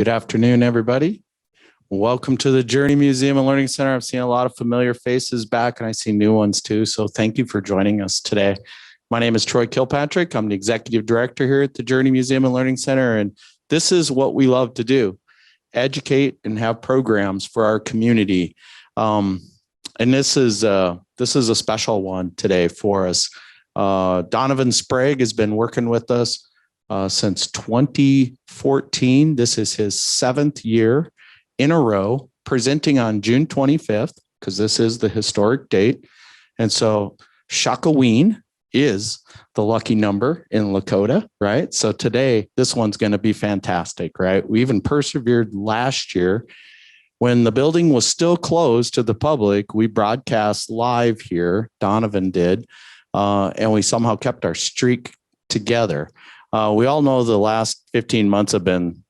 Good afternoon, everybody. Welcome to the Journey Museum and Learning Center. I've seen a lot of familiar faces back, and I see new ones too. So thank you for joining us today. My name is Troy Kilpatrick. I'm the Executive Director here at the Journey Museum and Learning Center, and this is what we love to do: educate and have programs for our community. And this is a special one today for us. Donovan Sprague has been working with us since 2014. This is his 7th year in a row presenting on June 25th, because this is the historic date. And so Shakaween is the lucky number in Lakota, right? So today, this one's going to be fantastic, right? We even persevered last year when the building was still closed to the public. We broadcast live here, Donovan did, and we somehow kept our streak together. We all know the last 15 months have been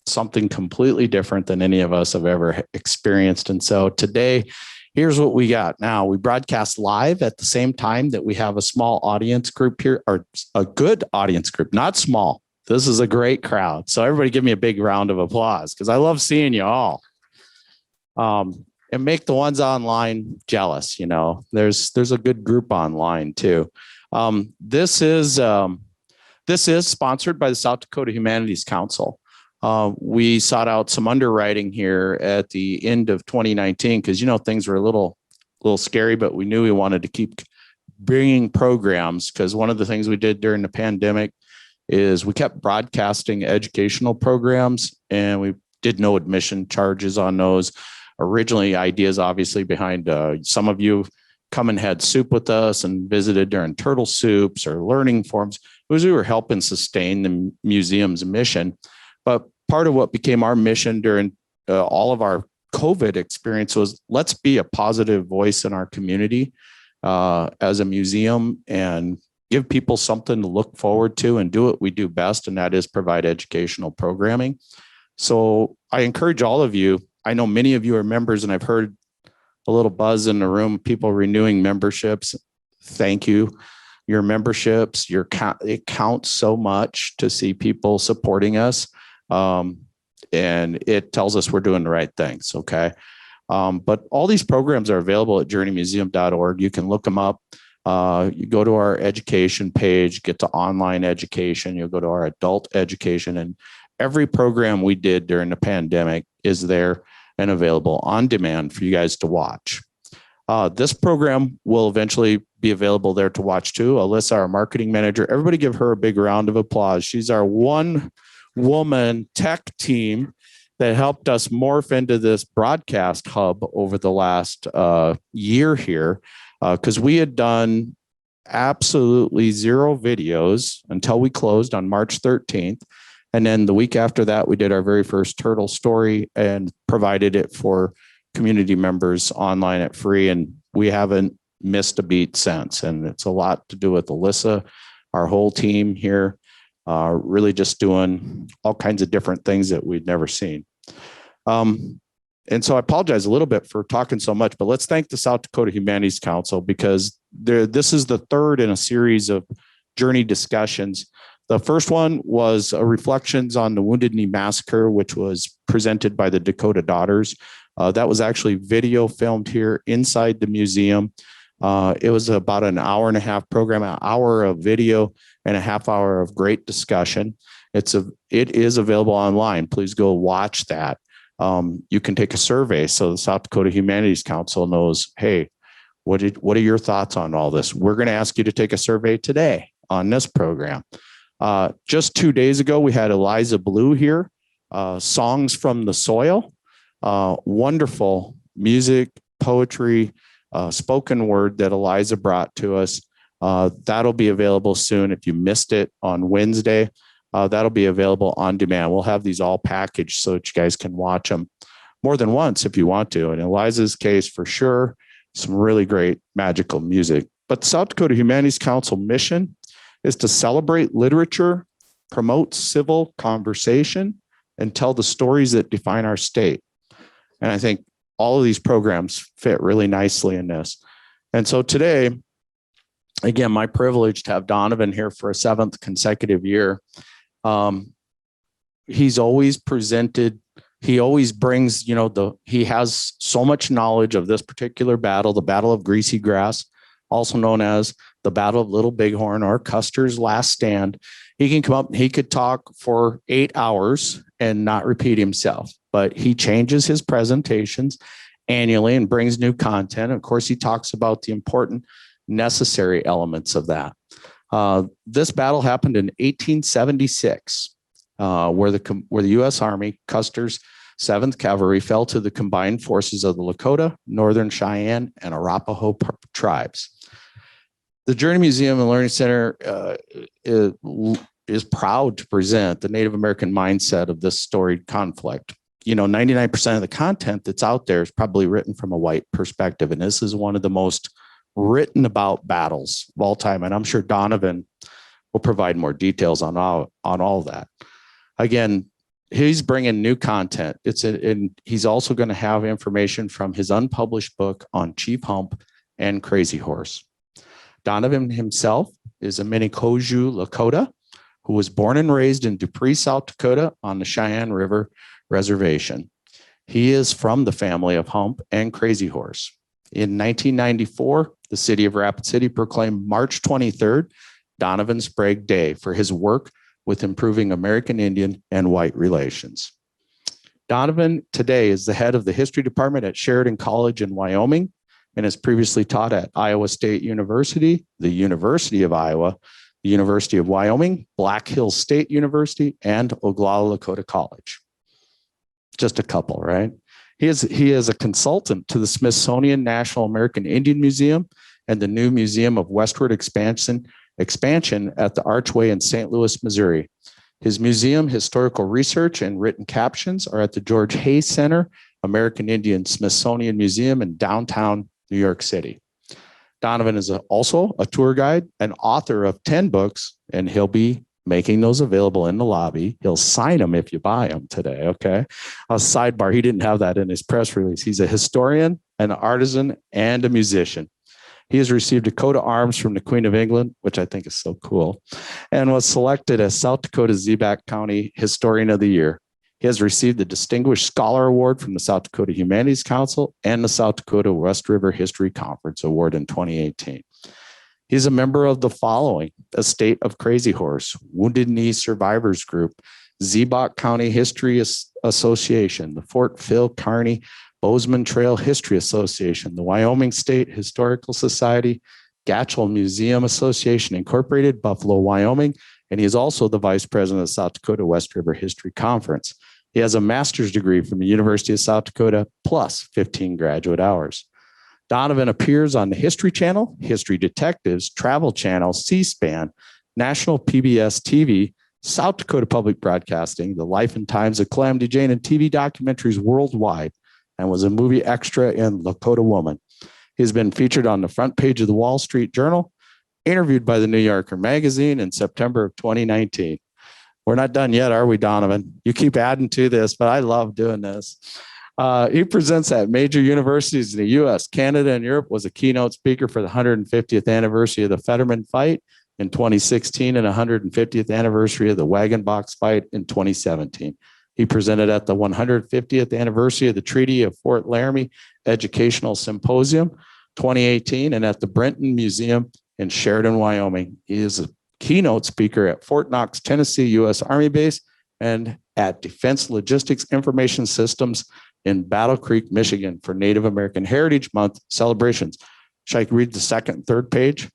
something completely different than any of us have ever experienced. And so today, here's what we got. Now, we broadcast live at the same time that we have a small audience group here, or a good audience group, not small. This is a great crowd. So everybody give me a big round of applause, because I love seeing you all. And make the ones online jealous. You know, there's a good group online too. This is sponsored by the South Dakota Humanities Council. We sought out some underwriting here at the end of 2019 because, you know, things were a little scary, but we knew we wanted to keep bringing programs, because one of the things we did during the pandemic is we kept broadcasting educational programs, and we did no admission charges on those. Originally, ideas obviously behind some of you come and had soup with us and visited during turtle soups or learning forums. It was we were helping sustain the museum's mission. But part of what became our mission during all of our COVID experience was, let's be a positive voice in our community as a museum and give people something to look forward to and do what we do best, and that is provide educational programming. So I encourage all of you. I know many of you are members, and I've heard a little buzz in the room, people renewing memberships. Thank you. Your memberships, it counts so much to see people supporting us. And it tells us we're doing the right things. Okay. But all these programs are available at journeymuseum.org. You can look them up. You go to our education page, get to online education. You'll go to our adult education, and every program we did during the pandemic is there and available on demand for you guys to watch. This program will eventually be available there to watch too. Alyssa, our marketing manager, everybody give her a big round of applause. She's our one-woman tech team that helped us morph into this broadcast hub over the last year here, because we had done absolutely 0 videos until we closed on March 13th. And then the week after that, we did our very first turtle story and provided it for community members online at free. And we haven't missed a beat since. And it's a lot to do with Alyssa, our whole team here, really just doing all kinds of different things that we'd never seen. And so I apologize a little bit for talking so much, but let's thank the South Dakota Humanities Council, because this is the 3rd in a series of journey discussions. The first one was reflections on the Wounded Knee Massacre, which was presented by the Dakota Daughters. That was actually video filmed here inside the museum. It was about an hour-and-a-half program, an hour of video and a half hour of great discussion. It is available online. Please go watch that. You can take a survey so the South Dakota Humanities Council knows, hey, what are your thoughts on all this? We're going to ask you to take a survey today on this program. Just 2 days ago, we had Eliza Blue here, Songs from the Soil, wonderful music, poetry, spoken word that Eliza brought to us. That'll be available soon. If you missed it on Wednesday, that'll be available on demand. We'll have these all packaged so that you guys can watch them more than once if you want to. In Eliza's case, for sure, some really great magical music. But the South Dakota Humanities Council mission is to celebrate literature, promote civil conversation, and tell the stories that define our state. And I think all of these programs fit really nicely in this. And so today, again, my privilege to have Donovan here for a 7th consecutive year. he's always presented, he always brings, he has so much knowledge of this particular battle, the Battle of Greasy Grass, also known as the Battle of Little Bighorn or Custer's Last Stand. He can come up, he could talk for 8 hours and not repeat himself, but he changes his presentations annually and brings new content. Of course, he talks about the important necessary elements of that. This battle happened in 1876, where the U.S. Army, Custer's 7th Cavalry, fell to the combined forces of the Lakota, Northern Cheyenne, and Arapaho tribes. The Journey Museum and Learning Center is proud to present the Native American mindset of this storied conflict. 99% of the content that's out there is probably written from a white perspective, and this is one of the most written about battles of all time. And I'm sure Donovan will provide more details on all of that. Again, he's bringing new content. And he's also going to have information from his unpublished book on Chief Hump and Crazy Horse. Donovan himself is a Minnekoju Lakota who was born and raised in Dupree, South Dakota on the Cheyenne River Reservation. He is from the family of Hump and Crazy Horse. In 1994, the city of Rapid City proclaimed March 23rd, Donovan Sprague Day, for his work with improving American Indian and white relations. Donovan today is the head of the history department at Sheridan College in Wyoming and has previously taught at Iowa State University, the University of Iowa, the University of Wyoming, Black Hills State University, and Oglala Lakota College. Just a couple, right? He is a consultant to the Smithsonian National American Indian Museum and the new Museum of Westward Expansion at the Archway in St. Louis, Missouri. His museum historical research and written captions are at the George Hayes Center, American Indian Smithsonian Museum in downtown New York City. Donovan is also a tour guide and author of 10 books, and he'll be making those available in the lobby. He'll sign them if you buy them today, okay? A sidebar, he didn't have that in his press release. He's a historian, an artisan, and a musician. He has received a coat of arms from the Queen of England, which I think is so cool, and was selected as South Dakota Zibac County Historian of the Year. He has received the Distinguished Scholar Award from the South Dakota Humanities Council and the South Dakota West River History Conference Award in 2018. He's a member of the following: Estate of Crazy Horse, Wounded Knee Survivors Group, Zibac County History Association, the Fort Phil Kearny Bozeman Trail History Association, the Wyoming State Historical Society, Gatchel Museum Association Incorporated, Buffalo, Wyoming, and he is also the vice president of the South Dakota West River History Conference. He has a master's degree from the University of South Dakota, plus 15 graduate hours. Donovan appears on the History Channel, History Detectives, Travel Channel, C-SPAN, National PBS TV, South Dakota Public Broadcasting, The Life and Times of Calamity Jane, and TV documentaries worldwide, and was a movie extra in Lakota Woman. He's been featured on the front page of the Wall Street Journal, interviewed by the New Yorker magazine in September of 2019. We're not done yet, are we, Donovan? You keep adding to this, but I love doing this. He presents at major universities in the U.S., Canada, and Europe, was a keynote speaker for the 150th anniversary of the Fetterman fight in 2016 and 150th anniversary of the Wagon Box fight in 2017. He presented at the 150th anniversary of the Treaty of Fort Laramie Educational Symposium 2018 and at the Brenton Museum in Sheridan, Wyoming. He is a keynote speaker at Fort Knox, Tennessee U.S. Army Base and at Defense Logistics Information Systems in Battle Creek, Michigan for Native American Heritage Month celebrations. Should I read the second and third page?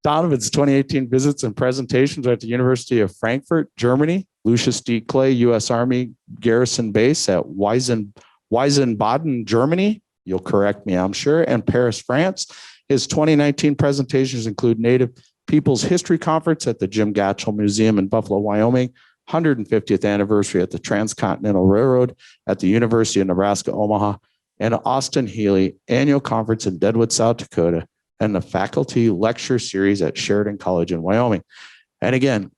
Donovan's 2018 visits and presentations are at the University of Frankfurt, Germany, Lucius D. Clay U.S. Army Garrison Base at Weisenbaden, Germany. You'll correct me, I'm sure, and Paris, France. His 2019 presentations include Native Peoples History Conference at the Jim Gatchel Museum in Buffalo, Wyoming, 150th anniversary at the Transcontinental Railroad at the University of Nebraska, Omaha, and Austin Healy Annual Conference in Deadwood, South Dakota, and the Faculty Lecture Series at Sheridan College in Wyoming. And again,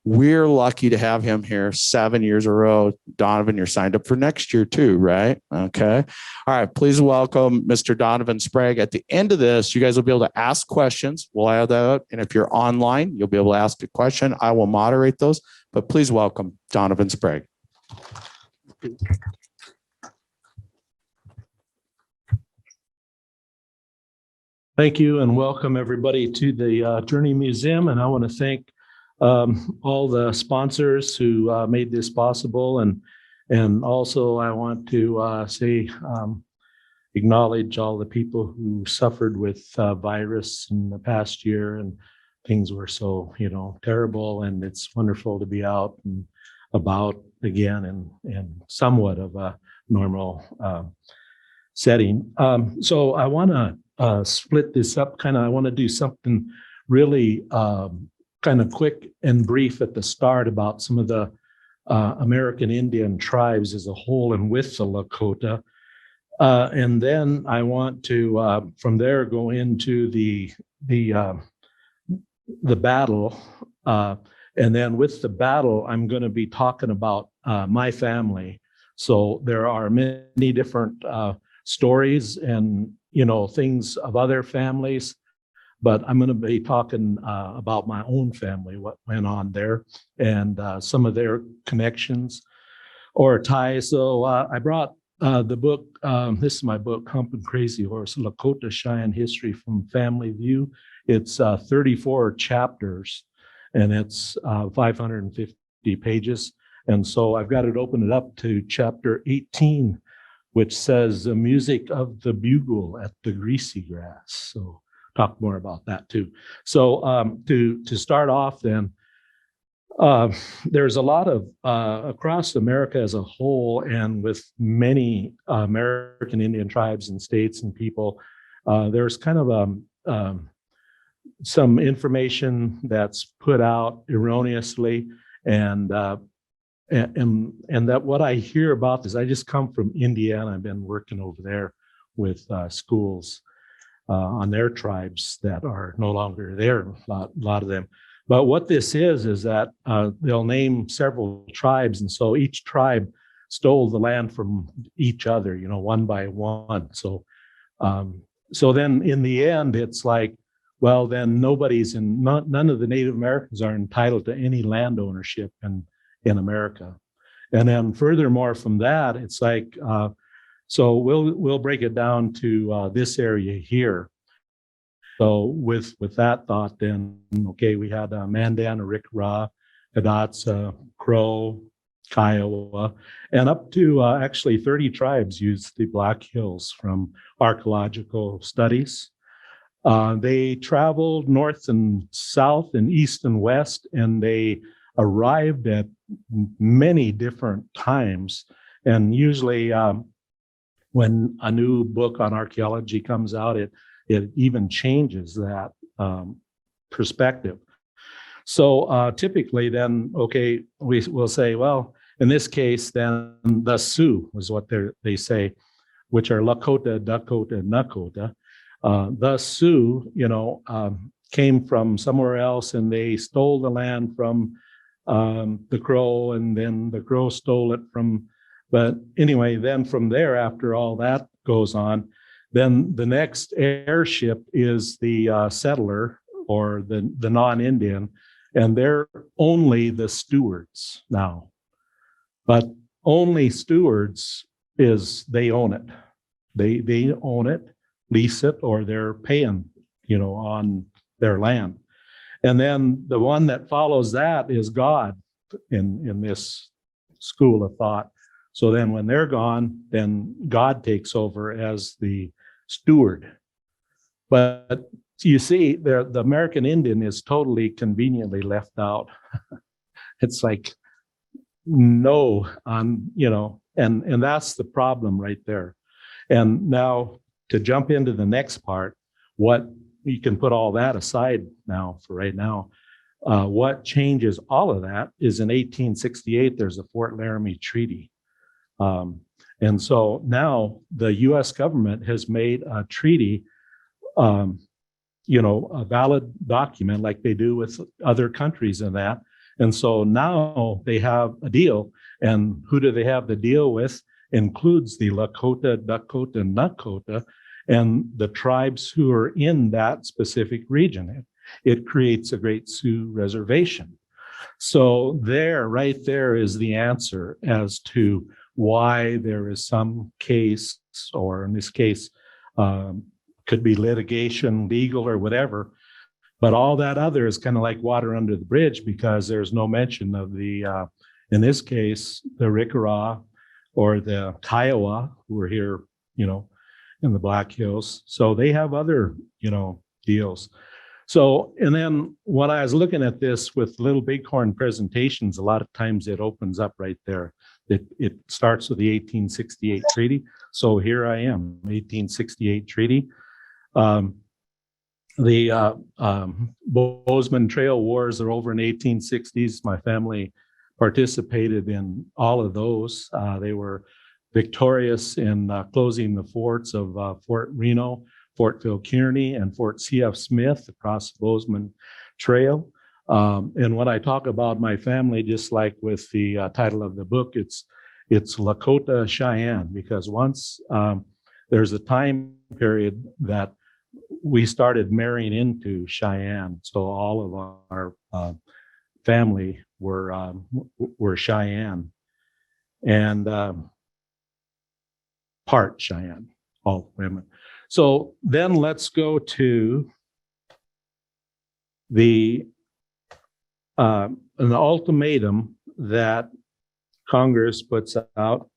we're lucky to have him here 7 years in a row. Donovan, you're signed up for next year too, right? Okay. All right. Please welcome Mr. Donovan Sprague. At the end of this, you guys will be able to ask questions. We'll add that up. And if you're online, you'll be able to ask a question. I will moderate those. but please welcome Donovan Sprague. Thank you and welcome everybody to the Journey Museum. And I want to thank all the sponsors who made this possible. And also I want to acknowledge all the people who suffered with virus in the past year, and things were so, terrible. And it's wonderful to be out and about again in somewhat of a normal setting. So I want to split this up. I want to do something really kind of quick and brief at the start about some of the American Indian tribes as a whole and with the Lakota. And then I want to, from there, go into the battle. And then with the battle, I'm going to be talking about my family. So there are many different stories and things of other families, but I'm going to be talking about my own family, what went on there, and some of their connections or ties. So I brought the book. This is my book, Humpin' Crazy Horse: Lakota Cheyenne History from Family View. It's 34 chapters, and it's 550 pages. And so I've got it opened up to chapter 18, which says the music of the bugle at the Greasy grass. So talk more about that too. So to start off then, there's a lot of, across America as a whole and with many American Indian tribes and states and people, there's kind of some information that's put out erroneously, and that what I hear about is, I just come from Indiana. I've been working over there with schools on their tribes that are no longer there, a lot of them. But what this is that they'll name several tribes, and so each tribe stole the land from each other, one by one. So then in the end, it's like, well, then none of the Native Americans are entitled to any land ownership in America. And then furthermore from that, it's like, so we'll break it down to this area here. So with that thought, then, okay, we had Mandan, Arikara, Hidatsa, Crow, Kiowa, and up to actually 30 tribes used the Black Hills from archaeological studies. They traveled north and south and east and west, and they arrived at many different times. And usually when a new book on archaeology comes out, it even changes that perspective. So typically then, okay, we'll say, well, in this case, then the Sioux was what they say, which are Lakota, Dakota, and Nakota. The Sioux, came from somewhere else, and they stole the land from the Crow, and then the Crow stole it but anyway, then from there, after all that goes on, then the next heirship is the settler or the non-Indian, and they're only the stewards now. But only stewards they own it. They own it, lease it, or they're paying, on their land. And then the one that follows that is God in this school of thought. So then when they're gone, then God takes over as the steward. But you see, the American Indian is totally conveniently left out. It's like, no, and that's the problem right there. And now to jump into the next part, what you can put all that aside now for right now. What changes all of that is in 1868, there's a Fort Laramie Treaty. And so now the US government has made a treaty, a valid document like they do with other countries in that. And so now they have a deal. And who do they have the deal with? Includes the Lakota, Dakota, and Nakota, and the tribes who are in that specific region. It creates a great Sioux reservation. So right there is the answer as to why there is some case, or in this case, could be litigation, legal, or whatever. But all that other is kind of like water under the bridge, because there's no mention of in this case, the Rickarraw or the Kiowa, who are here, in the Black Hills. So they have other, deals. So, and then when I was looking at this with Little Bighorn presentations, a lot of times it opens up right there. It starts with the 1868 treaty. So here I am, 1868 treaty. The Bozeman Trail Wars are over in the 1860s. My family participated in all of those. They were victorious in closing the forts of Fort Reno, Fort Phil Kearny, and Fort C.F. Smith across the Bozeman Trail. And when I talk about my family, just like with the title of the book, it's Lakota Cheyenne, because once there's a time period that we started marrying into Cheyenne. So all of our family were Cheyenne, and part Cheyenne, all women. So then let's go to an ultimatum that Congress puts out.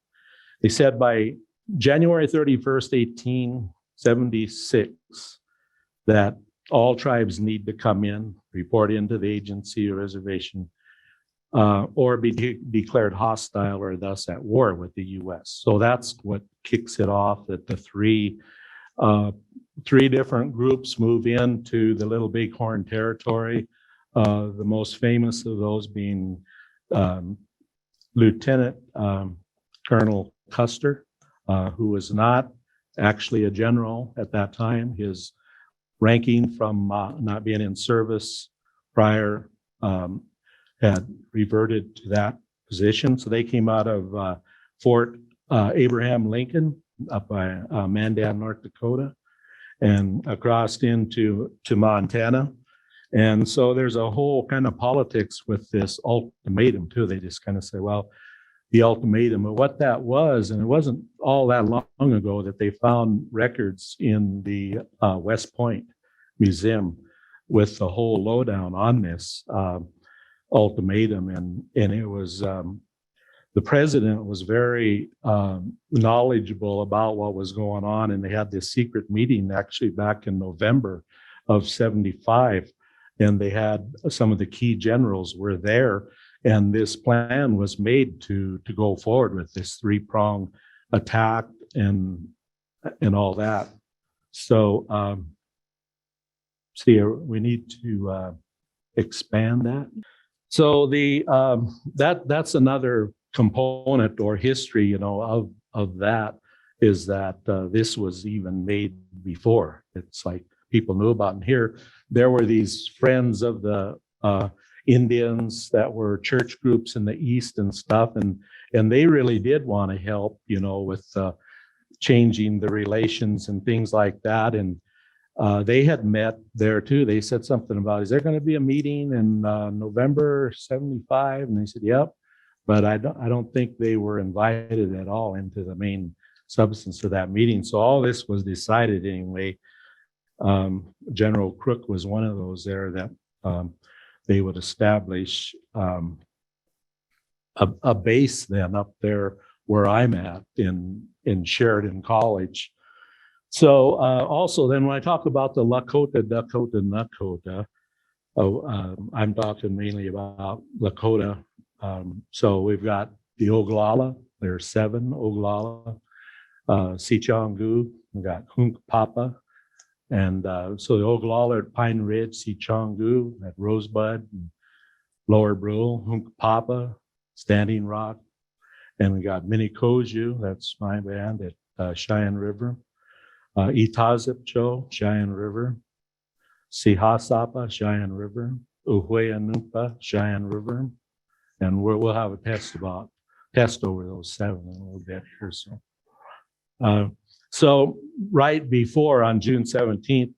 They said by January 31st, 1876, that all tribes need to come in, report into the agency or reservation, or be declared hostile or thus at war with the U.S. So that's what kicks it off, that the three different groups move into the Little Bighorn territory. The most famous of those being Lieutenant Colonel Custer, who was not actually a general at that time. His ranking from not being in service prior had reverted to that position. So they came out of Fort Abraham Lincoln up by Mandan, North Dakota, and across into Montana. And so there's a whole kind of politics with this ultimatum too. They just kind of say, well, the ultimatum, and what that was, and it wasn't all that long ago that they found records in the West Point Museum with the whole lowdown on this ultimatum. And it was, the president was very knowledgeable about what was going on. And they had this secret meeting actually back in November of 75. And they had some of the key generals were there. And this plan was made to go forward with this three-prong attack and all that. So, see, we need to expand that. So that's another component or history, of that, is that this was even made before. It's like people knew about. And here, there were these friends of the Indians that were church groups in the East and stuff, and they really did want to help, with changing the relations and things like that. And they had met there too. They said something about, is there going to be a meeting in November 75? And they said, yep. But I don't think they were invited at all into the main substance of that meeting. So all this was decided anyway. General Crook was one of those there that they would establish a base then up there where I'm at in Sheridan College. So also then when I talk about the Lakota, Dakota, I'm talking mainly about Lakota. So we've got the Oglala, there's 7 Oglala, Sichongu, we've got Hunk Papa, and so the Oglala at Pine Ridge, Sichongu at Rosebud, and Lower Brule, Hunk Papa, Standing Rock, and we got Minikoju, that's my band at Cheyenne River, Itazipcho, Cheyenne River, Sihasapa, Cheyenne River, Uhueanumpa, Cheyenne River, and we'll have a test over those 7 in a little bit here. So right before on June 17th,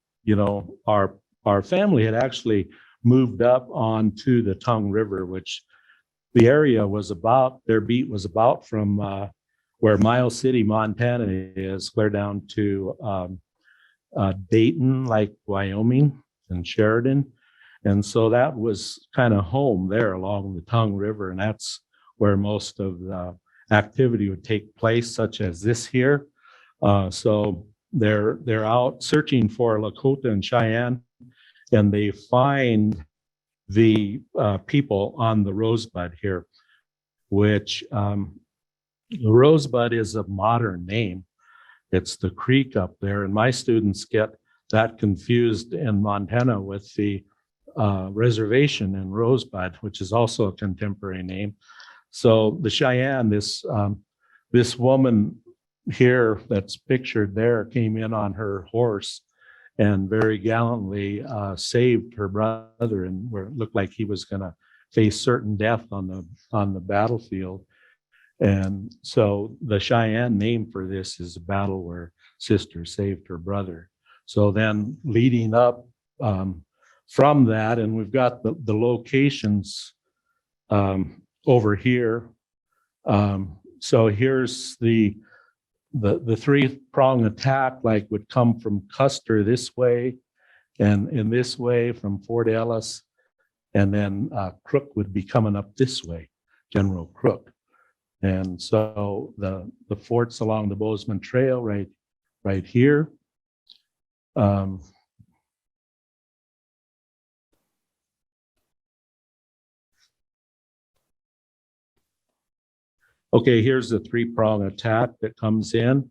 our family had actually moved up onto the Tongue River, which the area was about, their beat was about from where Miles City, Montana is, clear down to Dayton, like Wyoming and Sheridan. And so that was kind of home there along the Tongue River. And that's where most of the activity would take place, such as this here. So they're out searching for Lakota and Cheyenne, and they find the people on the Rosebud here, which the Rosebud is a modern name. It's the creek up there, and my students get that confused in Montana with the Reservation in Rosebud, which is also a contemporary name. So the Cheyenne, this woman here that's pictured there came in on her horse and very gallantly saved her brother, and where it looked like he was going to face certain death on the battlefield. And so the Cheyenne name for this is a battle where sister saved her brother. So then leading up from that, and we've got the locations over here. So here's the three-prong attack, like would come from Custer this way and in this way from Fort Ellis, and then Crook would be coming up this way, General Crook. And so the forts along the Bozeman Trail right here. Okay, here's the three-prong attack that comes in.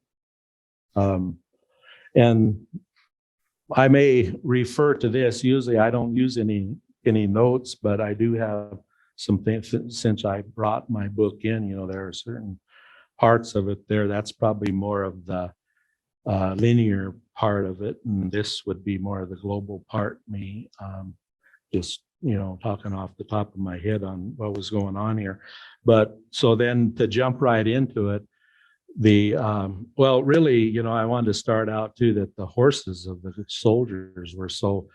And I may refer to this. Usually I don't use any notes, but I do have some things since I brought my book in. You know, there are certain parts of it there. That's probably more of the linear part of it, and this would be more of the global part. Me just, you know, talking off the top of my head on what was going on here. But so then to jump right into it, well, really, you know, I wanted to start out too that the horses of the soldiers were so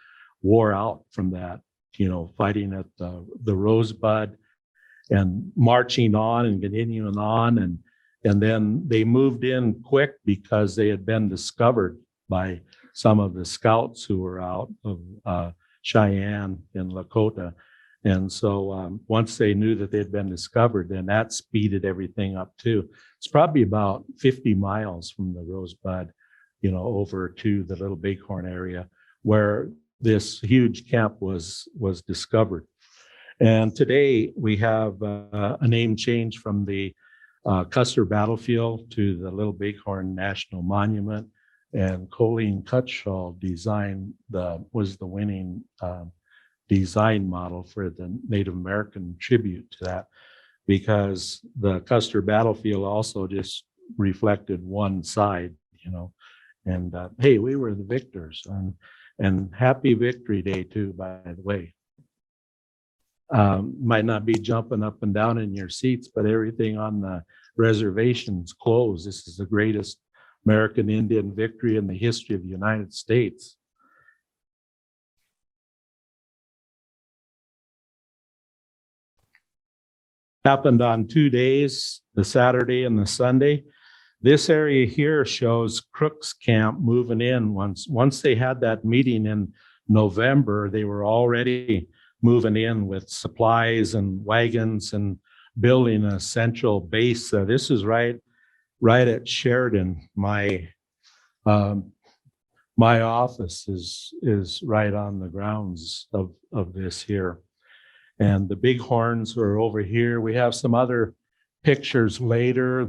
wore out from that, you know, fighting at the Rosebud and marching on and continuing on. And then they moved in quick because they had been discovered by some of the scouts who were out of Cheyenne and Lakota. And so once they knew that they'd been discovered, then that speeded everything up too. It's probably about 50 miles from the Rosebud, you know, over to the Little Bighorn area where this huge camp was discovered. And today we have a name change from the Custer Battlefield to the Little Bighorn National Monument. And Colleen Cutshall was the winning design model for the Native American tribute to that, because the Custer Battlefield also just reflected one side, you know, and hey, we were the victors, and happy Victory Day too, by the way. Might not be jumping up and down in your seats, but everything on the reservation's closed. This is the greatest American Indian victory in the history of the United States. Happened on 2 days, the Saturday and the Sunday. This area here shows Crook's camp moving in. Once they had that meeting in November, they were already moving in with supplies and wagons and building a central base. This is right at Sheridan. My office is right on the grounds of this here. And the Bighorns are over here. We have some other pictures later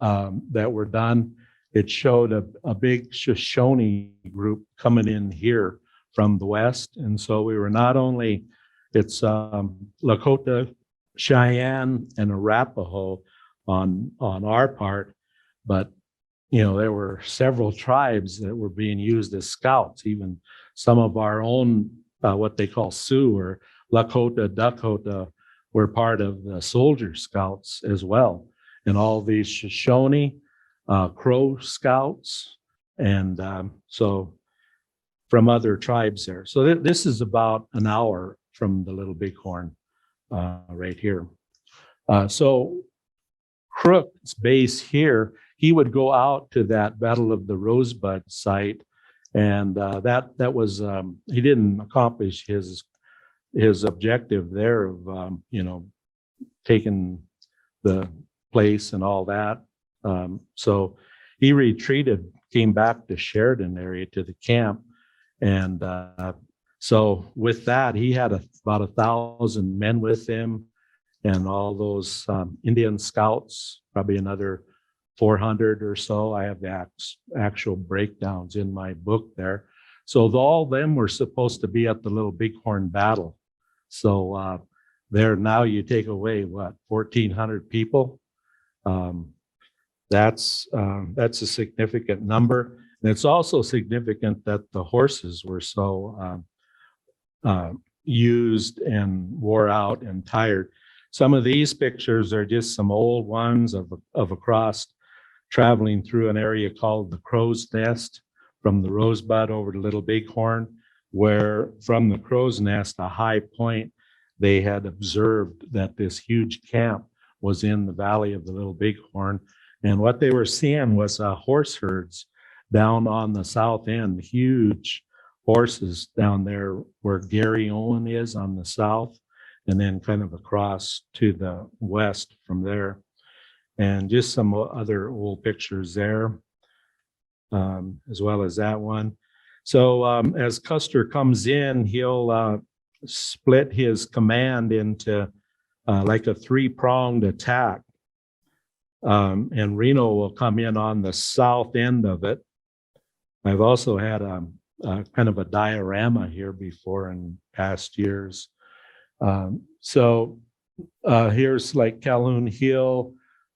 that were done. It showed a big Shoshone group coming in here from the west. And so we were not only, it's Lakota, Cheyenne, and Arapaho on our part, but you know, there were several tribes that were being used as scouts. Even some of our own, what they call Sioux or Lakota, Dakota, were part of the soldier scouts as well. And all these Shoshone, Crow scouts, and so from other tribes there. So this is about an hour from the Little Bighorn right here. So Crook's base here, he would go out to that Battle of the Rosebud site, and that was he didn't accomplish his objective there of taking the place and all that. So he retreated, came back to Sheridan area to the camp, and so with that he had about 1,000 men with him, and all those Indian scouts, probably another 400 or so. I have the actual breakdowns in my book there. So all of them were supposed to be at the Little Bighorn battle. So there now you take away what, 1,400 people. That's a significant number. And it's also significant that the horses were so used and wore out and tired. Some of these pictures are just some old ones of a cross traveling through an area called the Crow's Nest from the Rosebud over to Little Bighorn, where from the Crow's Nest, a high point, they had observed that this huge camp was in the valley of the Little Bighorn. And what they were seeing was horse herds down on the south end, huge horses down there where Gary Owen is on the south, and then kind of across to the west from there. And just some other old pictures there, as well as that one. So as Custer comes in, he'll split his command into like a three-pronged attack. And Reno will come in on the south end of it. I've also had a kind of a diorama here before in past years. So here's like Calhoun Hill.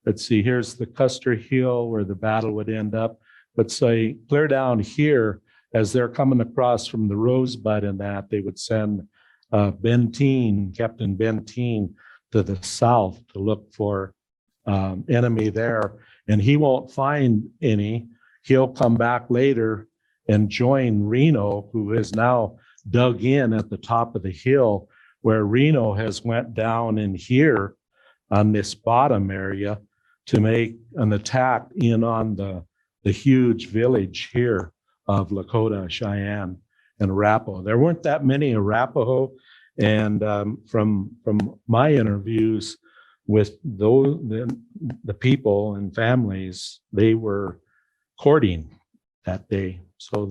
Let's see, here's the Custer Hill where the battle would end up. But say clear down here, as they're coming across from the Rosebud and that, they would send Benteen, Captain Benteen, to the south to look for enemy there. And he won't find any. He'll come back later and join Reno, who is now dug in at the top of the hill, where Reno has went down in here on this bottom area to make an attack in on the huge village here of Lakota, Cheyenne, and Arapaho. There weren't that many Arapaho, and from my interviews with those the people and families, they were courting that day. So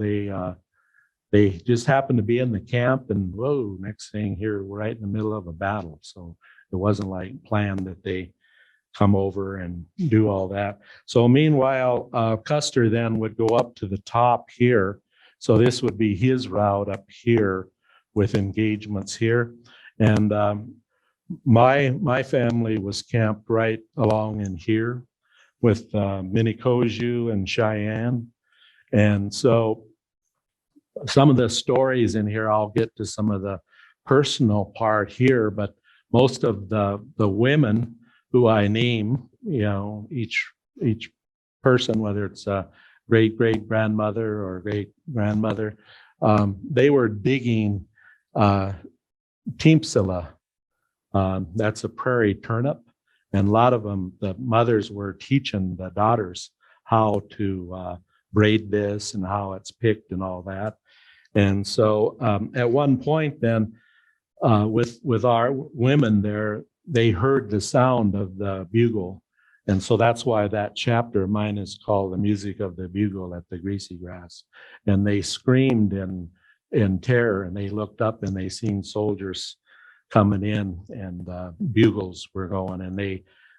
they just happened to be in the camp, and whoa, next thing here, we're right in the middle of a battle. So it wasn't like planned that they come over and do all that. So meanwhile, Custer then would go up to the top here. So this would be his route up here with engagements here. And my family was camped right along in here with Minnekoju and Cheyenne. And so some of the stories in here, I'll get to some of the personal part here, but most of the women who I name, each person, whether it's a great-great-grandmother or great-grandmother, they were digging Teamsilla. That's a prairie turnip. And a lot of them, the mothers were teaching the daughters how to braid this and how it's picked and all that. And so at one point then, with our women there, they heard the sound of the bugle. And so that's why that chapter of mine is called The Music of the Bugle at the Greasy Grass. And they screamed in terror, and they looked up and they seen soldiers coming in, and bugles were going, and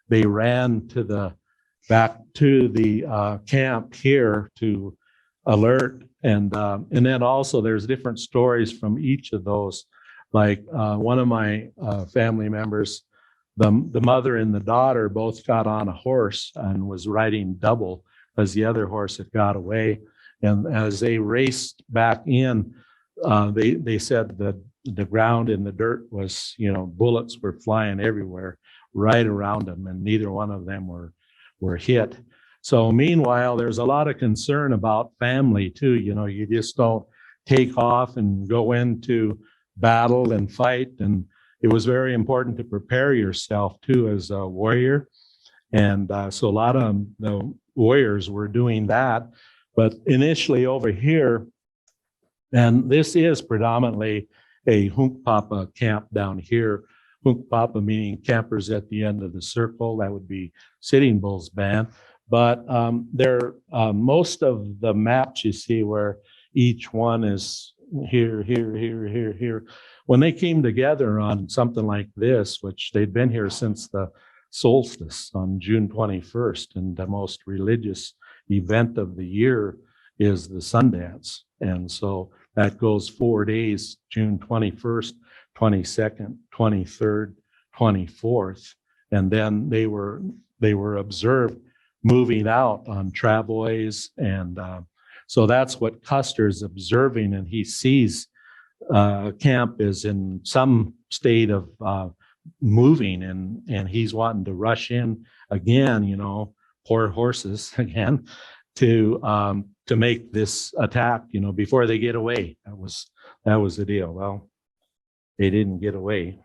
they ran back to the camp here to alert. And then also there's different stories from each of those. Like one of my family members, the mother and the daughter both got on a horse and was riding double because the other horse had got away. And as they raced back in, they said that the ground and the dirt was, bullets were flying everywhere right around them, and neither one of them were hit. So meanwhile, there's a lot of concern about family too. You just don't take off and go into battle and fight. And it was very important to prepare yourself too as a warrior. And so a lot of the warriors were doing that. But initially over here, and this is predominantly a Hunkpapa camp down here. Hunkpapa meaning campers at the end of the circle. That would be Sitting Bull's band. But most of the maps you see where each one is here, here, here, here, here. When they came together on something like this, which they'd been here since the solstice on June 21st, and the most religious event of the year is the Sundance. And so that goes 4 days, June 21st, 22nd, 23rd, 24th. And then they were observed moving out on travois. And so that's what Custer's observing. And he sees camp is in some state of moving, and he's wanting to rush in again, you know, poor horses again, to make this attack, you know, before they get away. That was the deal. Well, they didn't get away.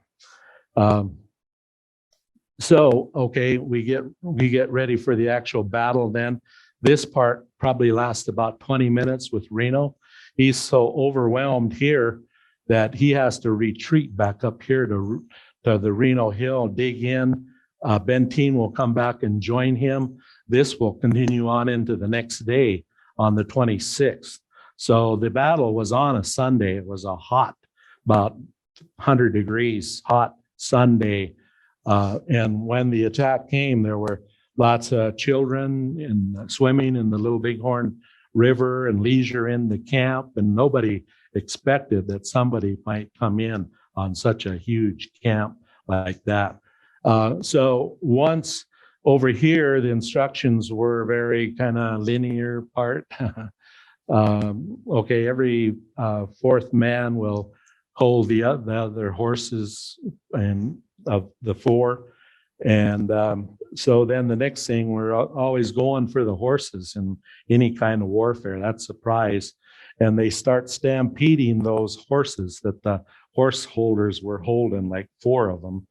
So okay, we get ready for the actual battle. Then this part probably lasts about 20 minutes with Reno. He's so overwhelmed here that he has to retreat back up here to the Reno Hill, dig in. Benteen will come back and join him. This will continue on into the next day on the 26th. So the battle was on a Sunday. It was a hot, about 100 degrees, hot Sunday. And when the attack came, there were lots of children swimming in the Little Bighorn River and leisure in the camp, and nobody expected that somebody might come in on such a huge camp like that. So once over here, the instructions were very kind of linear part. Okay, every fourth man will hold the other horses and of the four. And so then the next thing, we're always going for the horses in any kind of warfare. That's a prize. And they start stampeding those horses that the horse holders were holding, like 4 of them.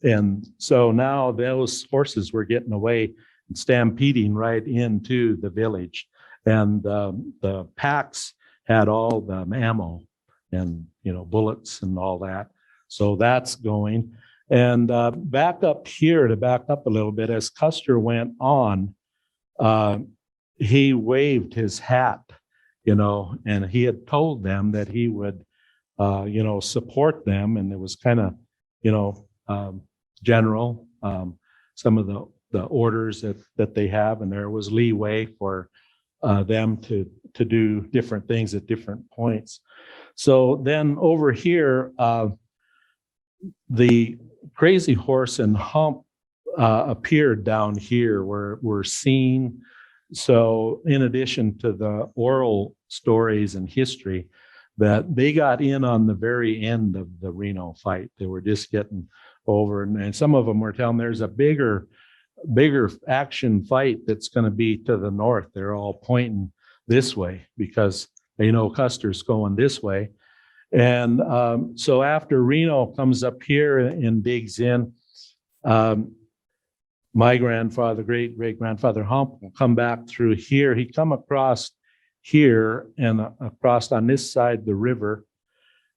And so now those horses were getting away and stampeding right into the village. And the packs had all the ammo and, you know, bullets and all that. So that's going. And back up here, to back up a little bit, as Custer went on, he waved his hat, you know, and he had told them that he would, you know, support them. And it was kind of, you know, general, some of the orders that they have, and there was leeway for them to do different things at different points. So then over here, the Crazy Horse and Hump appeared down here, were seen. So in addition to the oral stories and history, that they got in on the very end of the Reno fight. They were just getting over, and some of them were telling there's a bigger action fight that's going to be to the north. They're all pointing this way because they know Custer's going this way. And so after Reno comes up here and digs in, my grandfather, great-grandfather Hump, will come back through here. He'd come across here and across on this side the river.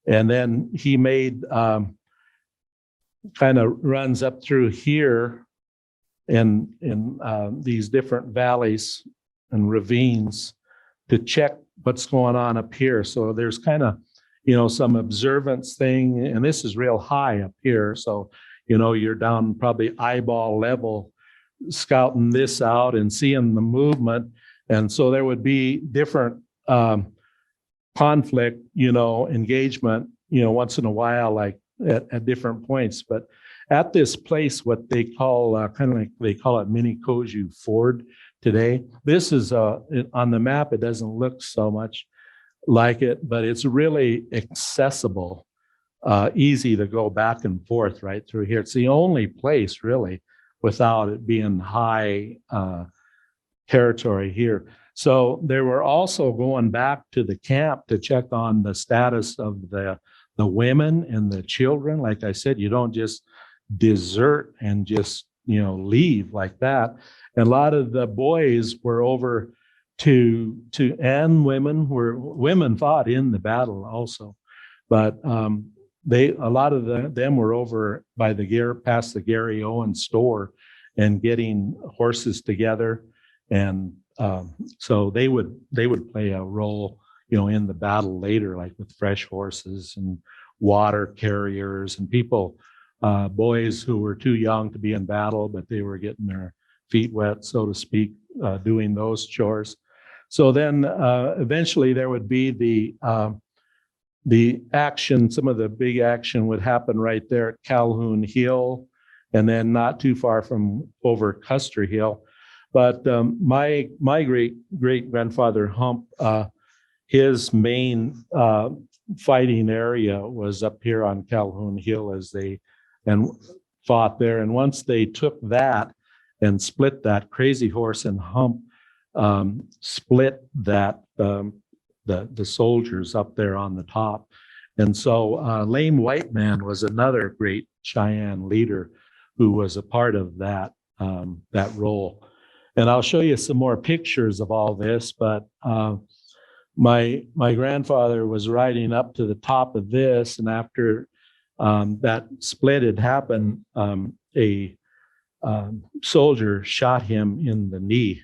And then he made kind of runs up through here in these different valleys and ravines to check what's going on up here. So there's kind of, you know, some observance thing, and this is real high up here. So, you know, you're down probably eyeball level scouting this out and seeing the movement. And so there would be different conflict, you know, engagement, you know, once in a while, like at different points. But at this place, what they call kind of like they call it Mini Koju Ford today. This is on the map. It doesn't look so much like it, but it's really accessible, easy to go back and forth right through here. It's the only place really without it being high territory here. So they were also going back to the camp to check on the status of the the women and the children, like I said, you don't just desert and just, leave like that. And a lot of the boys were over and women fought in the battle also, but a lot of them were over by past the Gary Owen store and getting horses together, and so they would play a role, in the battle later, like with fresh horses and water carriers and people, boys who were too young to be in battle, but they were getting their feet wet, so to speak, doing those chores. So then eventually there would be the action. Some of the big action would happen right there at Calhoun Hill, and then not too far from over Custer Hill. But my great grandfather Hump, his main fighting area was up here on Calhoun Hill and fought there. And once they took that and split that, Crazy Horse and Hump split that, the soldiers up there on the top. And so Lame White Man was another great Cheyenne leader who was a part of that role. And I'll show you some more pictures of all this, but my grandfather was riding up to the top of this, and after that split had happened, a soldier shot him in the knee.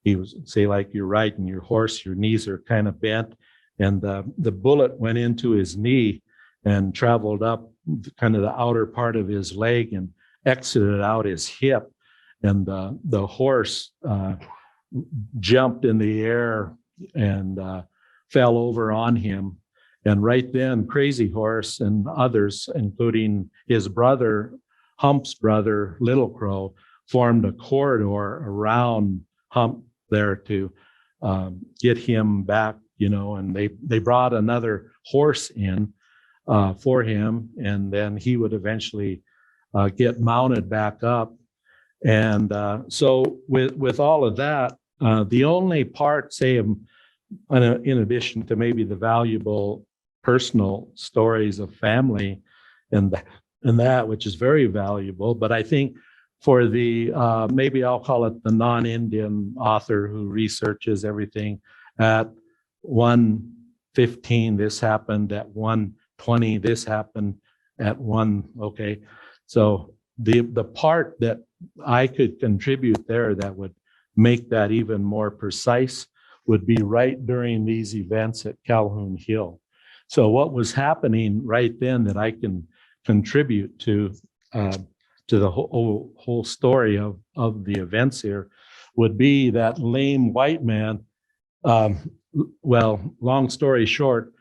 He was, say, like you're riding your horse, your knees are kind of bent, and the bullet went into his knee and traveled up kind of the outer part of his leg and exited out his hip. And the horse jumped in the air and fell over on him. And right then, Crazy Horse and others, including his brother, Hump's brother, Little Crow, formed a corridor around Hump there to get him back, and they brought another horse in for him, and then he would eventually get mounted back up. And so with all of that, the only part, say, in addition to maybe the valuable personal stories of family and that, which is very valuable, but I think for the, maybe I'll call it the non-Indian author who researches everything, at 1:15 this happened, at 1:20 this happened, at 1, okay. So the part that I could contribute there that would make that even more precise would be right during these events at Calhoun Hill. So what was happening right then that I can contribute to the whole story of the events here would be that Lame White Man, well, long story short,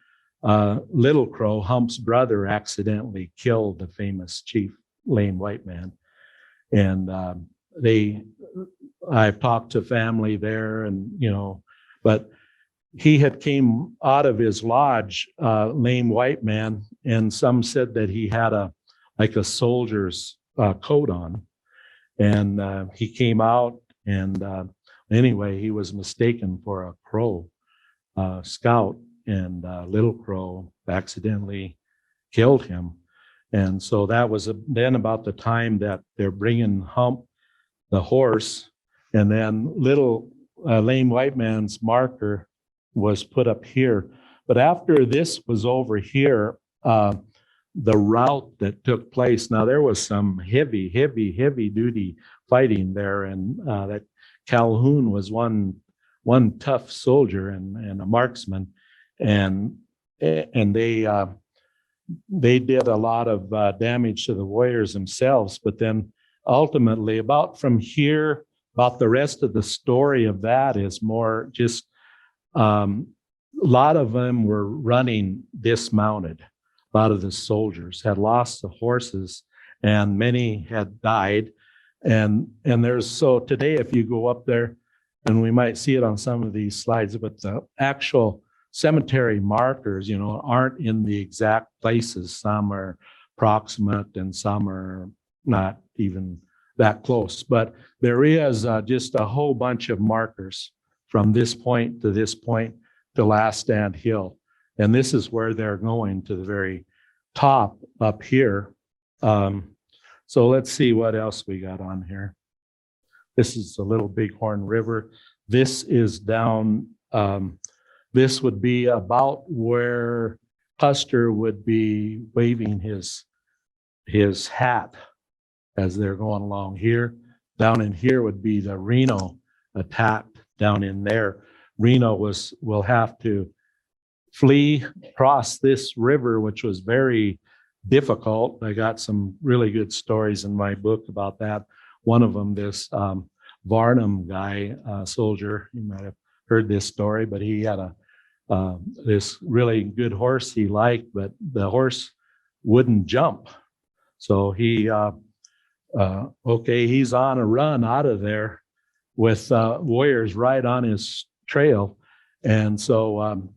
Little Crow, Hump's brother, accidentally killed the famous chief Lame White Man. And I've talked to family there, and but he had came out of his lodge, Lame White Man, and some said that he had a soldier's coat on, and he came out, and anyway, he was mistaken for a crow scout, and Little Crow accidentally killed him. And so that was then about the time that they're bringing Hump, the horse, and then little Lame White Man's marker was put up here. But after this was over here, the rout that took place, now there was some heavy duty fighting there, and that Calhoun was one tough soldier and a marksman, and they did a lot of damage to the warriors themselves. But then ultimately, about from here, about the rest of the story of that is more just a lot of them were running dismounted. A lot of the soldiers had lost the horses, and many had died. And there's, so today, if you go up there, and we might see it on some of these slides, but the actual cemetery markers, aren't in the exact places. Some are proximate and some are not even that close. But there is just a whole bunch of markers from this point to Last Stand Hill. And this is where they're going to the very top up here. So let's see what else we got on here. This is the Little Bighorn River. This is down, this would be about where Custer would be waving his hat as they're going along here. Down in here would be the Reno attack down in there. Reno will have to flee across this river, which was very difficult. I got some really good stories in my book about that. One of them, this Varnum guy, soldier, you might have heard this story, but he had this really good horse he liked, but the horse wouldn't jump. So he, he's on a run out of there with warriors right on his trail. And so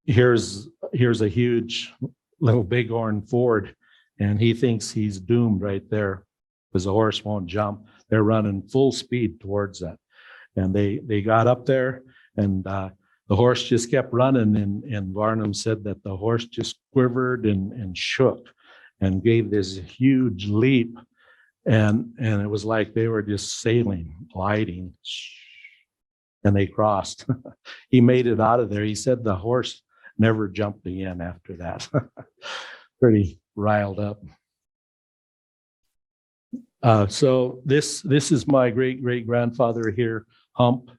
here's a huge Little Bighorn ford, and he thinks he's doomed right there because the horse won't jump. They're running full speed towards that. And they got up there, and the horse just kept running, and Varnum said that the horse just quivered and shook and gave this huge leap. And it was like they were just sailing, gliding, and they crossed. He made it out of there. He said the horse never jumped again after that. Pretty riled up. So this is my great-great-grandfather here, Hump.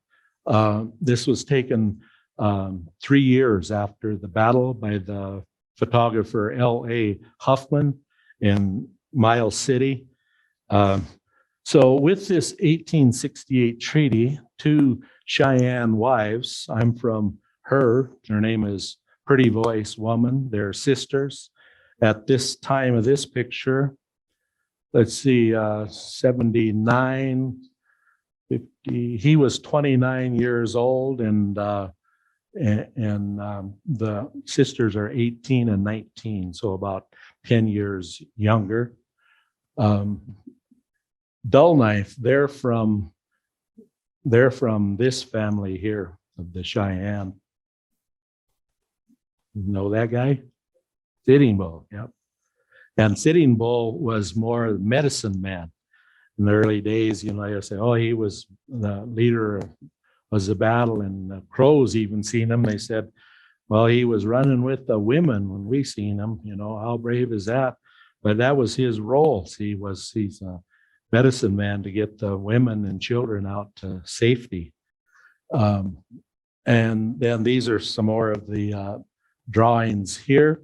This was taken 3 years after the battle by the photographer L.A. Huffman in Miles City. So with this 1868 treaty, 2 Cheyenne wives, I'm from her name is Pretty Voice Woman, they're sisters. At this time of this picture, let's see, 79, 50, he was 29 years old, and the sisters are 18 and 19, so about 10 years younger. Dull Knife, they're from this family here of the Cheyenne. You know that guy? Sitting Bull, yep. And Sitting Bull was more medicine man. In the early days, you know, they say, oh, he was the leader of the battle, and the Crows even seen him. They said, well, he was running with the women when we seen him. You know, how brave is that? But that was his role. He's a medicine man to get the women and children out to safety. And then these are some more of the drawings here.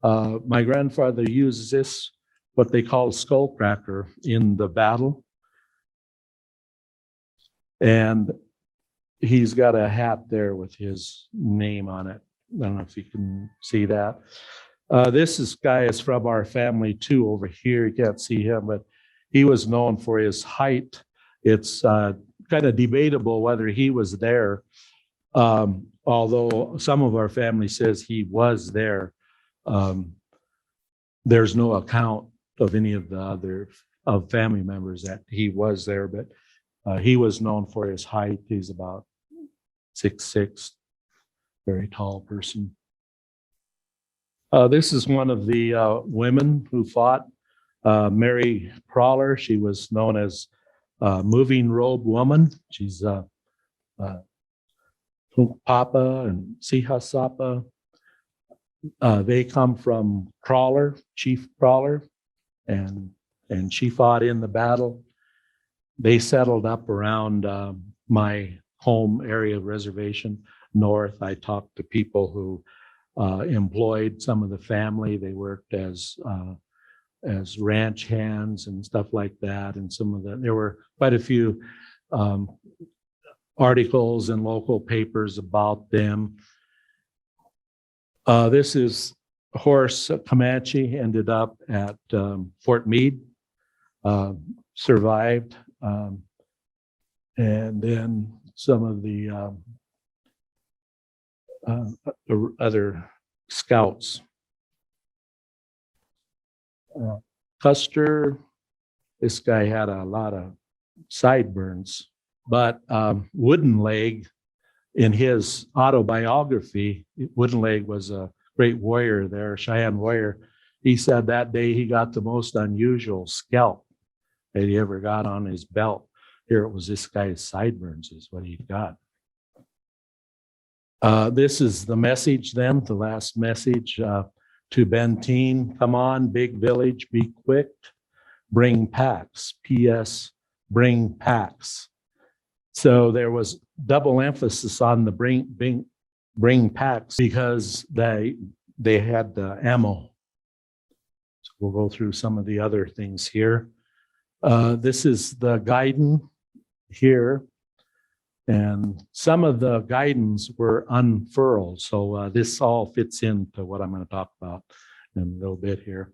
My grandfather uses this, what they call skull cracker, in the battle. And he's got a hat there with his name on it. I don't know if you can see that. This guy is from our family too over here. You can't see him, but he was known for his height. It's kind of debatable whether he was there, although some of our family says he was there. There's no account of any of the other family members that he was there, but he was known for his height. He's about 6'6", very tall person. This is one of the women who fought, Mary Crawler. She was known as Moving Robe Woman. She's Papa and Sihasapa. They come from Crawler, Chief Crawler, and she fought in the battle. They settled up around my home area of Reservation North. I talked to people who employed some of the family. They worked as ranch hands and stuff like that. And there were quite a few articles in local papers about them. This is Horace Comanche, ended up at Fort Meade, survived. And then some of the other scouts. Custer, this guy had a lot of sideburns, but Wooden Leg, in his autobiography, Wooden Leg was a great warrior there, Cheyenne warrior. He said that day he got the most unusual scalp that he ever got on his belt. Here it was this guy's sideburns is what he got. This is the message then, the last message to Benteen. Come on, big village, be quick. Bring packs. P.S. Bring packs. So there was double emphasis on the bring packs because they had the ammo. So we'll go through some of the other things here. This is the guidon here. And some of the guidons were unfurled. So this all fits into what I'm going to talk about in a little bit here.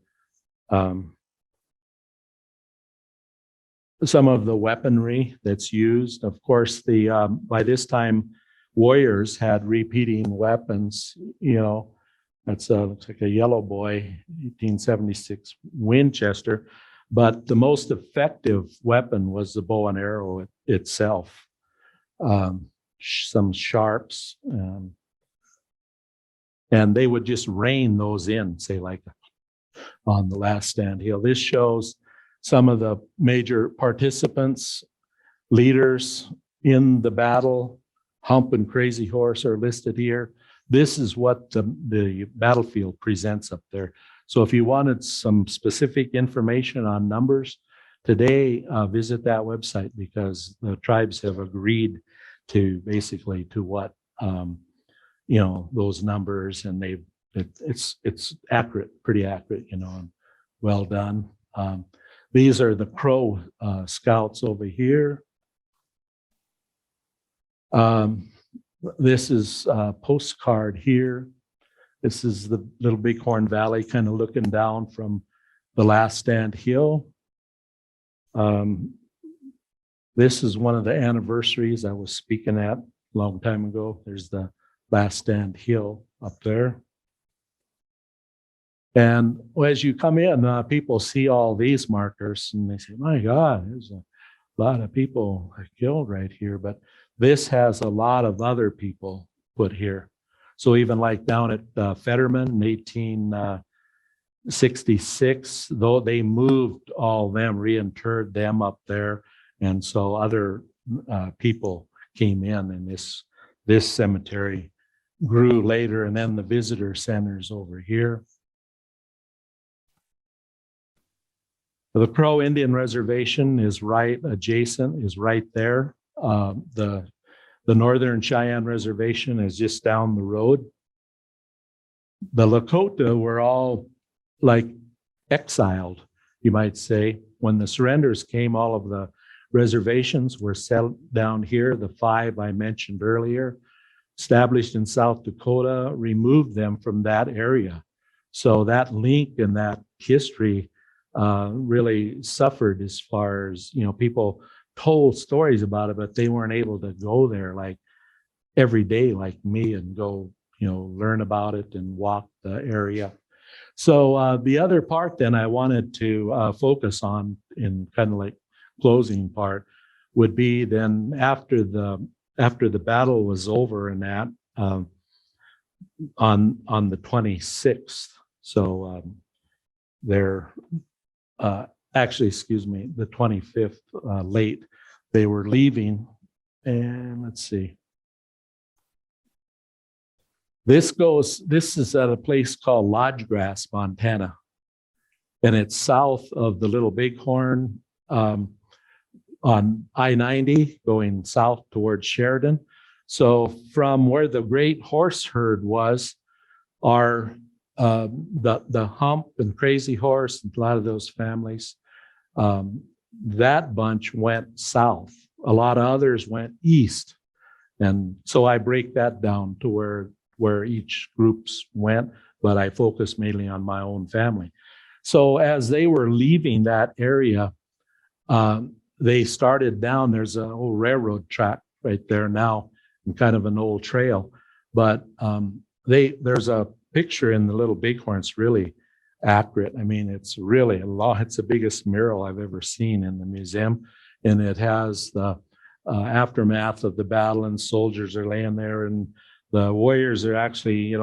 Some of the weaponry that's used, of course, by this time, warriors had repeating weapons. You know, that's looks like a yellow boy, 1876 Winchester. But the most effective weapon was the bow and arrow itself. Some sharps, and they would just rain those in, say like on the last stand hill. This shows some of the major participants, leaders in the battle. Hump and Crazy Horse are listed here. This is what the battlefield presents up there. So if you wanted some specific information on numbers, today, visit that website because the tribes have agreed to basically to what those numbers, and it's accurate, pretty accurate, and well done. These are the Crow scouts over here. This is a postcard here. This is the Little Bighorn Valley, kind of looking down from the last stand hill. This is one of the anniversaries I was speaking at a long time ago. There's the last stand hill up there. And as you come in, people see all these markers and they say, my God, there's a lot of people killed right here. But this has a lot of other people put here. So even like down at Fetterman in 1866, though they moved all them, reinterred them up there. And so other people came in, and this cemetery grew later, and then the visitor centers over here. The Crow Indian Reservation is right adjacent, is right there. The Northern Cheyenne Reservation is just down the road. The Lakota were all like exiled, you might say. When the surrenders came, all of the reservations were settled down here. The 5 I mentioned earlier, established in South Dakota, removed them from that area. So that link and that history really suffered as far as, people told stories about it, but they weren't able to go there like every day like me and go, learn about it and walk the area. So the other part then I wanted to focus on in kind of like closing part would be then after the battle was over and that on the 26th. So they're actually, excuse me, the 25th late, they were leaving. And let's see. This is at a place called Lodge Grass, Montana. And it's south of the Little Bighorn on I-90 going south towards Sheridan. So from where the great horse herd was, are the Hump and Crazy Horse and a lot of those families, that bunch went south. A lot of others went east. And so I break that down to where each groups went, but I focus mainly on my own family. So as they were leaving that area, they started down, there's an old railroad track right there now, and kind of an old trail. But there's a picture in the Little Bighorn. It's really accurate. I mean, it's really it's the biggest mural I've ever seen in the museum. And it has the aftermath of the battle, and soldiers are laying there, and the warriors are actually,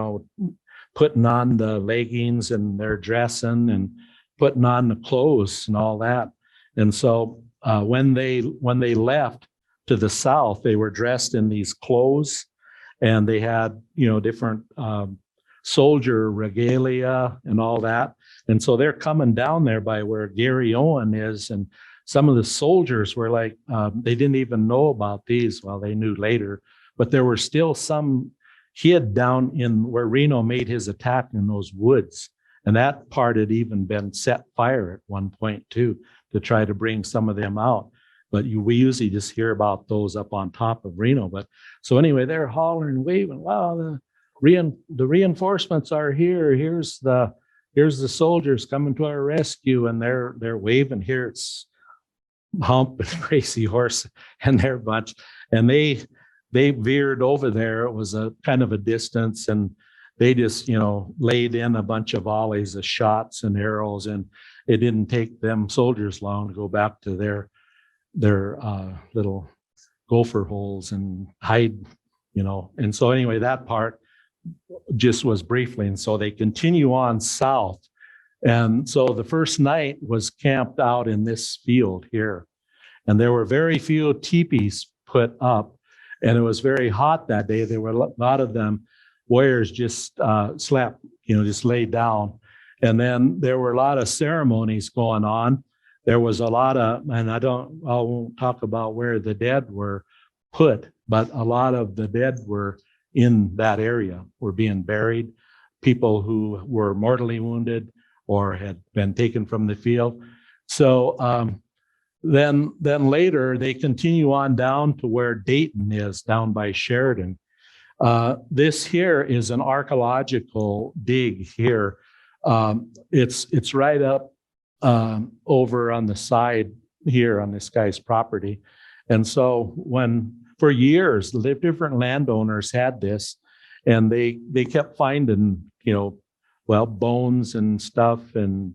putting on the leggings and they're dressing and putting on the clothes and all that. And so when they left to the south, they were dressed in these clothes, and they had, different soldier regalia and all that. And so they're coming down there by where Gary Owen is, and some of the soldiers were like, they didn't even know about these. Well, they knew later, but there were still some hid down in where Reno made his attack in those woods. And that part had even been set fire at one point too, to try to bring some of them out. But we usually just hear about those up on top of Reno. But so anyway, they're hollering, waving, wow, the reinforcements are here. Here's the soldiers coming to our rescue. And they're waving. Here it's Hump and Crazy Horse and their bunch. And they veered over there. It was a kind of a distance, and they just, laid in a bunch of volleys of shots and arrows, and it didn't take them soldiers long to go back to their little gopher holes and hide, And so anyway, that part just was briefly. And so they continue on south. And so the first night was camped out in this field here. And there were very few teepees put up. And it was very hot that day. There were a lot of them warriors just slept, just laid down. And then there were a lot of ceremonies going on. There was a lot of, and I won't talk about where the dead were put, but a lot of the dead were in that area, were being buried. People who were mortally wounded or had been taken from the field. So then later they continue on down to where Dayton is, down by Sheridan. This here is an archeological dig here. It's right up over on the side here on this guy's property. And so for years, the different landowners had this, and they kept finding, bones and stuff and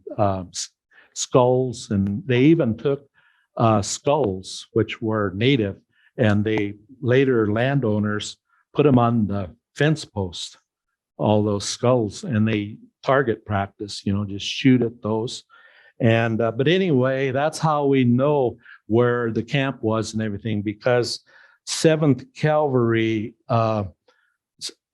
skulls. And they even took skulls, which were native, and later landowners put them on the fence post, all those skulls, and they target practice, just shoot at those. And but anyway, that's how we know where the camp was and everything, because 7th Cavalry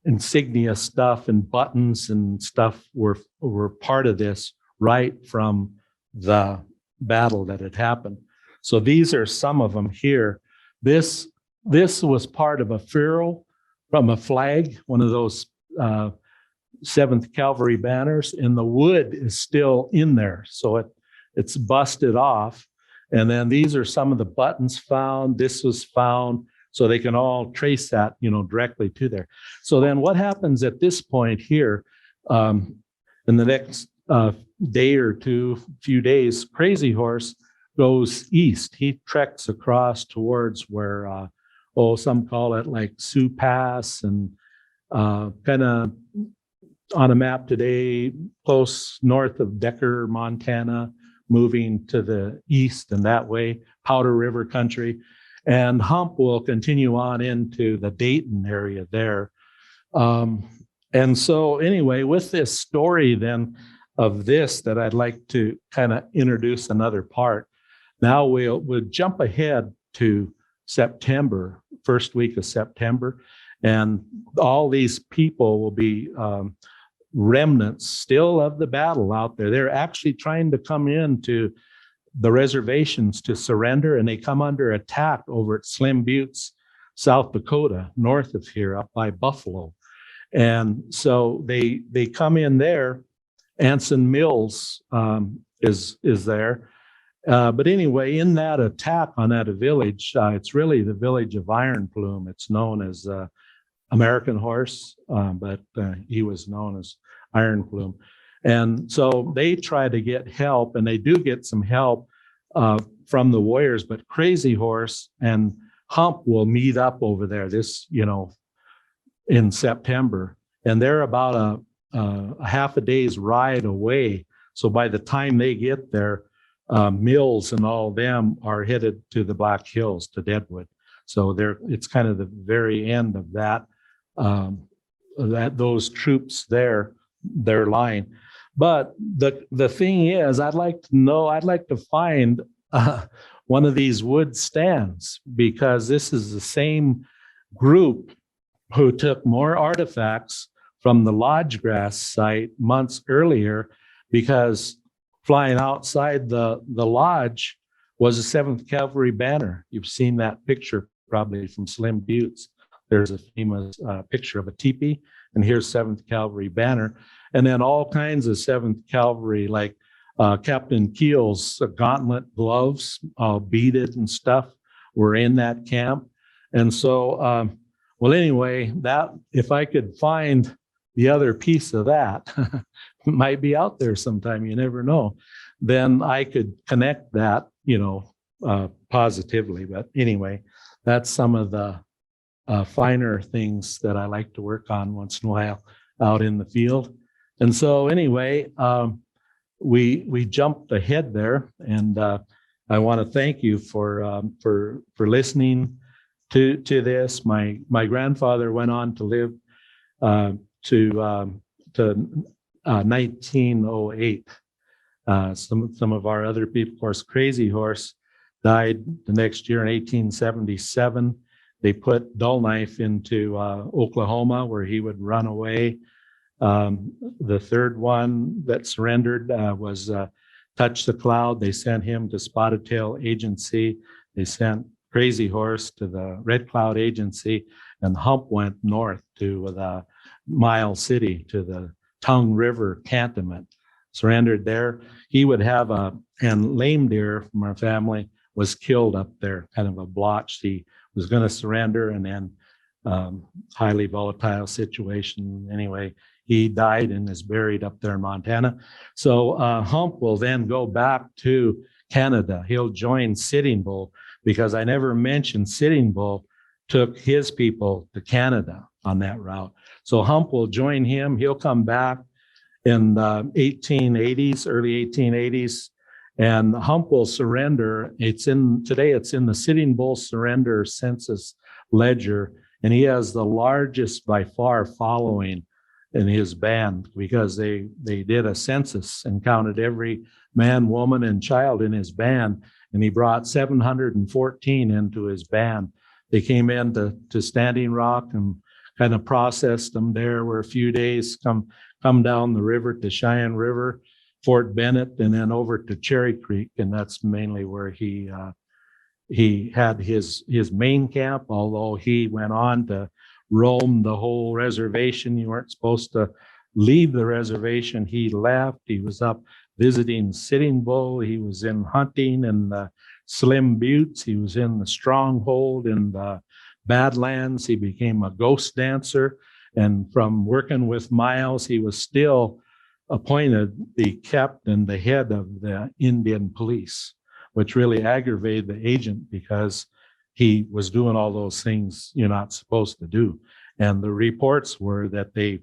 insignia stuff and buttons and stuff were part of this right from the battle that had happened. So these are some of them here. This was part of a ferrule from a flag, one of those 7th Cavalry banners, and the wood is still in there. So it's busted off. And then these are some of the buttons found. This was found, so they can all trace that, directly to there. So then what happens at this point here, in the next day or two, few days, Crazy Horse goes east. He treks across towards where, some call it like Sioux Pass, and kind of on a map today, close north of Decker, Montana, moving to the east and that way, Powder River country. And Hump will continue on into the Dayton area there. And so anyway, with this story then of this, that I'd like to kind of introduce another part. Now we'll jump ahead to September, first week of September, and all these people will be remnants still of the battle out there. They're actually trying to come into the reservations to surrender, and they come under attack over at Slim Buttes, South Dakota, north of here, up by Buffalo. And so they come in there. Anson Mills is there. But anyway, in that attack on that village, it's really the village of Iron Plume. It's known as American Horse, but he was known as Iron Plume. And so they try to get help, and they do get some help from the warriors, but Crazy Horse and Hump will meet up over there in September. And they're about a half a day's ride away. So by the time they get there, Mills and all of them are headed to the Black Hills, to Deadwood. So it's kind of the very end of that, those troops there their line. But the thing is, I'd like to find one of these wood stands, because this is the same group who took more artifacts from the lodge grass site months earlier, because flying outside the lodge was a 7th Cavalry banner. You've seen that picture probably from Slim Buttes. There's a famous picture of a teepee, and here's 7th Cavalry banner. And then all kinds of 7th Cavalry, like Captain Keel's gauntlet gloves, all beaded and stuff, were in that camp. And so, well, anyway, that if I could find the other piece of that, it might be out there sometime, you never know, then I could connect that, positively. But anyway, that's some of the finer things that I like to work on once in a while out in the field. And so anyway, we jumped ahead there, and I want to thank you for listening to this. My grandfather went on to live to 1908. Some of our other people, of course, Crazy Horse died the next year in 1877. They put Dull Knife into Oklahoma, where he would run away. The third one that surrendered was Touch the Cloud. They sent him to Spotted Tail Agency. They sent Crazy Horse to the Red Cloud Agency, and Hump went north to the Miles City, to the Tongue River Cantonment, surrendered there. He would have and Lame Deer from our family was killed up there, kind of a blotch. He was going to surrender, and then highly volatile situation. Anyway, he died and is buried up there in Montana. So Hump will then go back to Canada. He'll join Sitting Bull, because I never mentioned Sitting Bull took his people to Canada on that route. So Hump will join him. He'll come back in the 1880s, early 1880s, and Hump will surrender. Today it's in the Sitting Bull surrender census ledger, and he has the largest by far following in his band, because they did a census and counted every man, woman, and child in his band, and he brought 714 into his band. They came into Standing Rock and kind of processed them there. Were a few days, come down the river to Cheyenne River, Fort Bennett, and then over to Cherry Creek, and that's mainly where he had his main camp. Although he went on to roam the whole reservation. You weren't supposed to leave the reservation. He left. He was up visiting Sitting Bull. He was in hunting in the Slim Buttes. He was in the Stronghold in the Badlands. He became a ghost dancer. And from working with Miles, he was still appointed the captain, the head of the Indian police, which really aggravated the agent, because he was doing all those things you're not supposed to do. And the reports were that he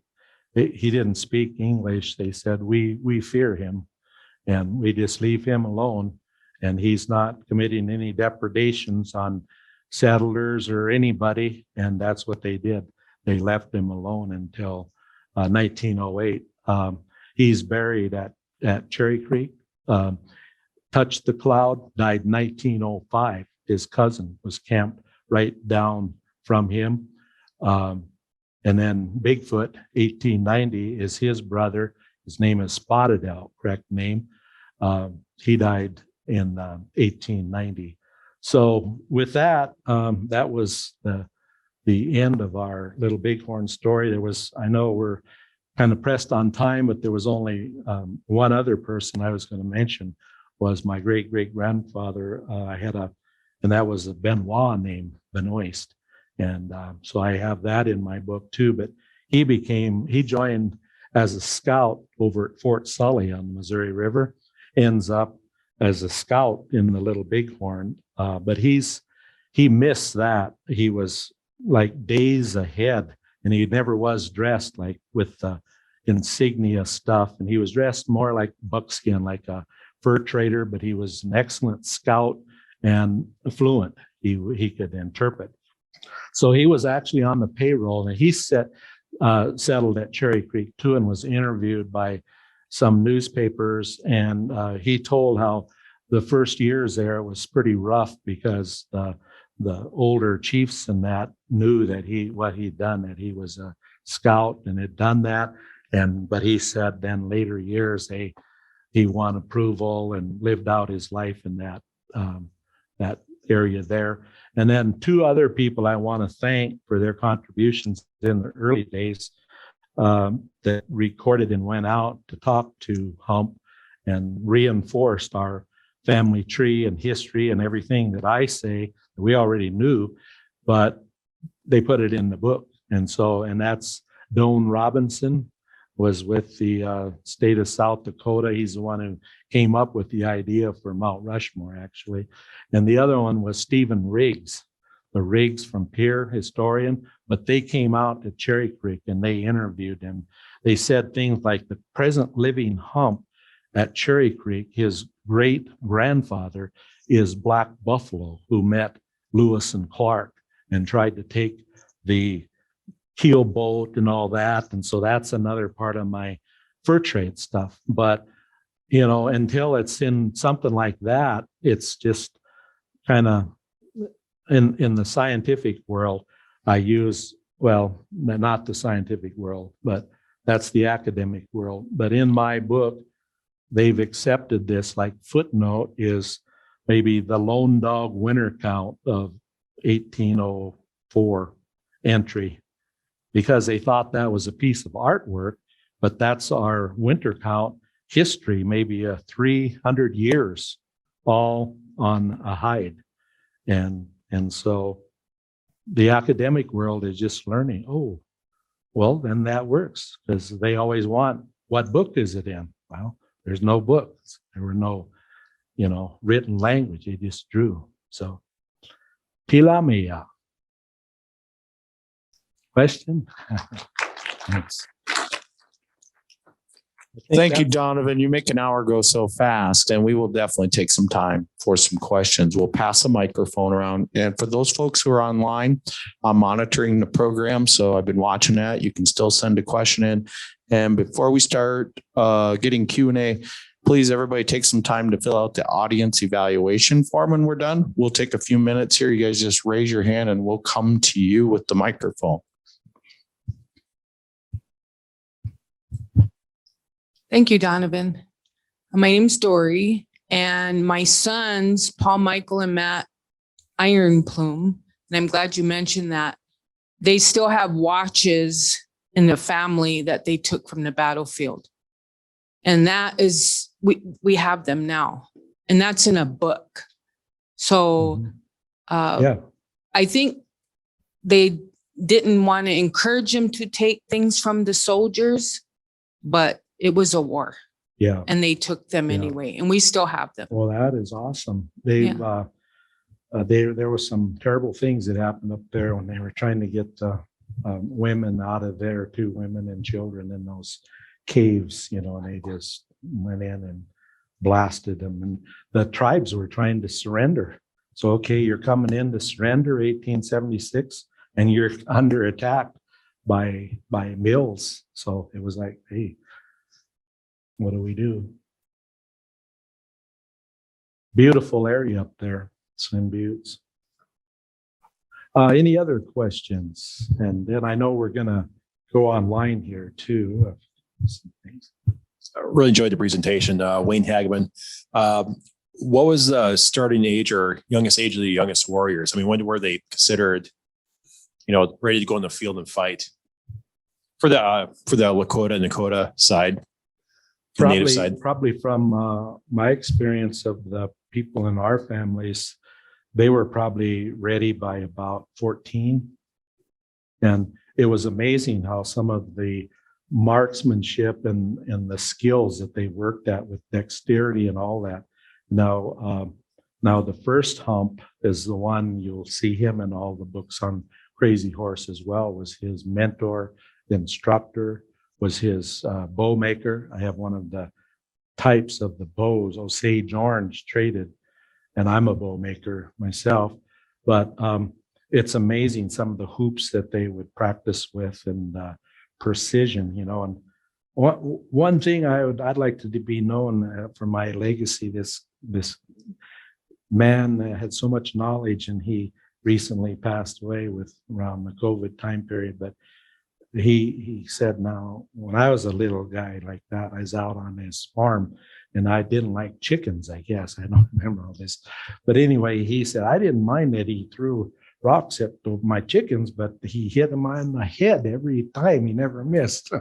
didn't speak English. They said, we fear him, and we just leave him alone. And he's not committing any depredations on settlers or anybody. And that's what they did. They left him alone until 1908. He's buried at Cherry Creek. Touch the Cloud died 1905. His cousin was camped right down from him. And then Bigfoot, 1890, is his brother. His name is Spotted Elk, correct name. He died in 1890. So with that, that was the end of our little Bighorn story. I know we're kind of pressed on time, but there was only one other person I was going to mention, was my great-great-grandfather. And that was a Benoit named Benoist. And so I have that in my book too, but he joined as a scout over at Fort Sully on the Missouri River, ends up as a scout in the Little Bighorn. But he missed that. He was like days ahead, and he never was dressed like with the insignia stuff. And he was dressed more like buckskin, like a fur trader, but he was an excellent scout and fluent. He could interpret. So he was actually on the payroll, and he said, settled at Cherry Creek too, and was interviewed by some newspapers. And he told how the first years there was pretty rough because the older chiefs and that knew that what he'd done, that he was a scout and had done that. But he said then later years he won approval and lived out his life in that area there. And then two other people I want to thank for their contributions in the early days that recorded and went out to talk to Hump and reinforced our family tree and history and everything that I say that we already knew, but they put it in the book. And that's Doan Robinson, was with the state of South Dakota. He's the one who came up with the idea for Mount Rushmore, actually. And the other one was Stephen Riggs, the Riggs from Pierre, historian. But they came out to Cherry Creek and they interviewed him. They said things like the present living Hump at Cherry Creek, his great grandfather is Black Buffalo, who met Lewis and Clark and tried to take the keel boat and all that. And so that's another part of my fur trade stuff. But, until it's in something like that, it's just kind of in the scientific world, I use, well, not the scientific world, but that's the academic world. But in my book, they've accepted this, like footnote is maybe the Lone Dog winter count of 1804 entry, because they thought that was a piece of artwork, but that's our winter count history, maybe 300 years, all on a hide. And so the academic world is just learning, oh, well, then that works, because they always want, what book is it in? Well, there's no books. There were no, written language. They just drew. So, Pila mea. Question? Thanks. Thank you, Donovan. You make an hour go so fast, and we will definitely take some time for some questions. We'll pass a microphone around. And for those folks who are online, I'm monitoring the program, so I've been watching that. You can still send a question in. And before we start getting Q&A, please, everybody take some time to fill out the audience evaluation form when we're done. We'll take a few minutes here. You guys just raise your hand and we'll come to you with the microphone. Thank you, Donovan. My name's Dory, and my sons, Paul, Michael, and Matt Iron Plume, and I'm glad you mentioned that. They still have watches in the family that they took from the battlefield. And that is, we have them now, and that's in a book. So I think they didn't want to encourage them to take things from the soldiers, but it was a war. Yeah. And they took them anyway, and we still have them. Well, that is awesome. There were some terrible things that happened up there when they were trying to get women out of there, 2 women and children in those caves, and they just went in and blasted them. And the tribes were trying to surrender. So, okay, you're coming in to surrender 1876, and you're under attack by Mills. So it was like, hey, what do we do? Beautiful area up there, Slim Buttes. Any other questions? And then I know we're gonna go online here too. I really enjoyed the presentation, Wayne Hagman. What was the starting age or youngest age of the youngest warriors? I mean, when were they considered, ready to go in the field and fight for the Lakota and Dakota side? Probably from my experience of the people in our families, they were probably ready by about 14. And it was amazing how some of the marksmanship and the skills that they worked at with dexterity and all that. Now the first Hump is the one, you'll see him in all the books on Crazy Horse as well, was his mentor, the instructor, was his bow maker. I have one of the types of the bows, Osage Orange, traded, and I'm a bow maker myself. But it's amazing some of the hoops that they would practice with and precision, and one thing I'd like to be known for my legacy. This man had so much knowledge, and he recently passed away with around the COVID time period. But he said, now, when I was a little guy like that, I was out on his farm, and I didn't like chickens, I guess. I don't remember all this. But anyway, he said, I didn't mind that he threw rocks at my chickens, but he hit them on the head every time. He never missed.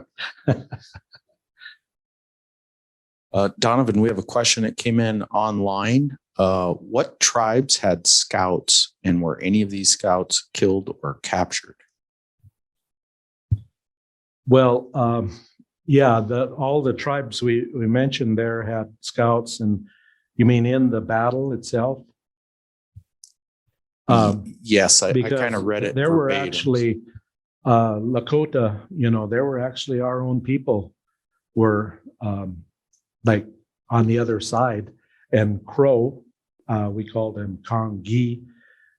Donovan, we have a question that came in online. What tribes had scouts, and were any of these scouts killed or captured? Well, all the tribes we mentioned there had scouts. And you mean in the battle itself? Yes, I kind of read it. There were verbatim. actually Lakota, there were actually our own people were like on the other side, and Crow, we called them Kongi,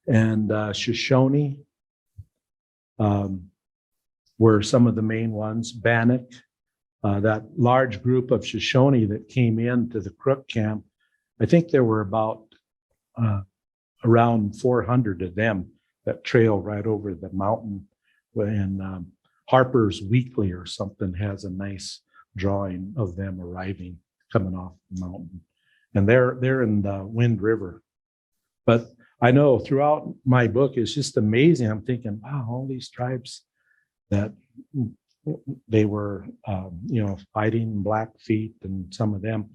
and Shoshone were some of the main ones. Bannock, that large group of Shoshone that came into the Crook camp. I think there were about around 400 of them that trailed right over the mountain. And Harper's Weekly or something has a nice drawing of them arriving, coming off the mountain. And they're in the Wind River. But I know throughout my book, it's just amazing. I'm thinking, wow, all these tribes that they were, fighting Blackfeet and some of them.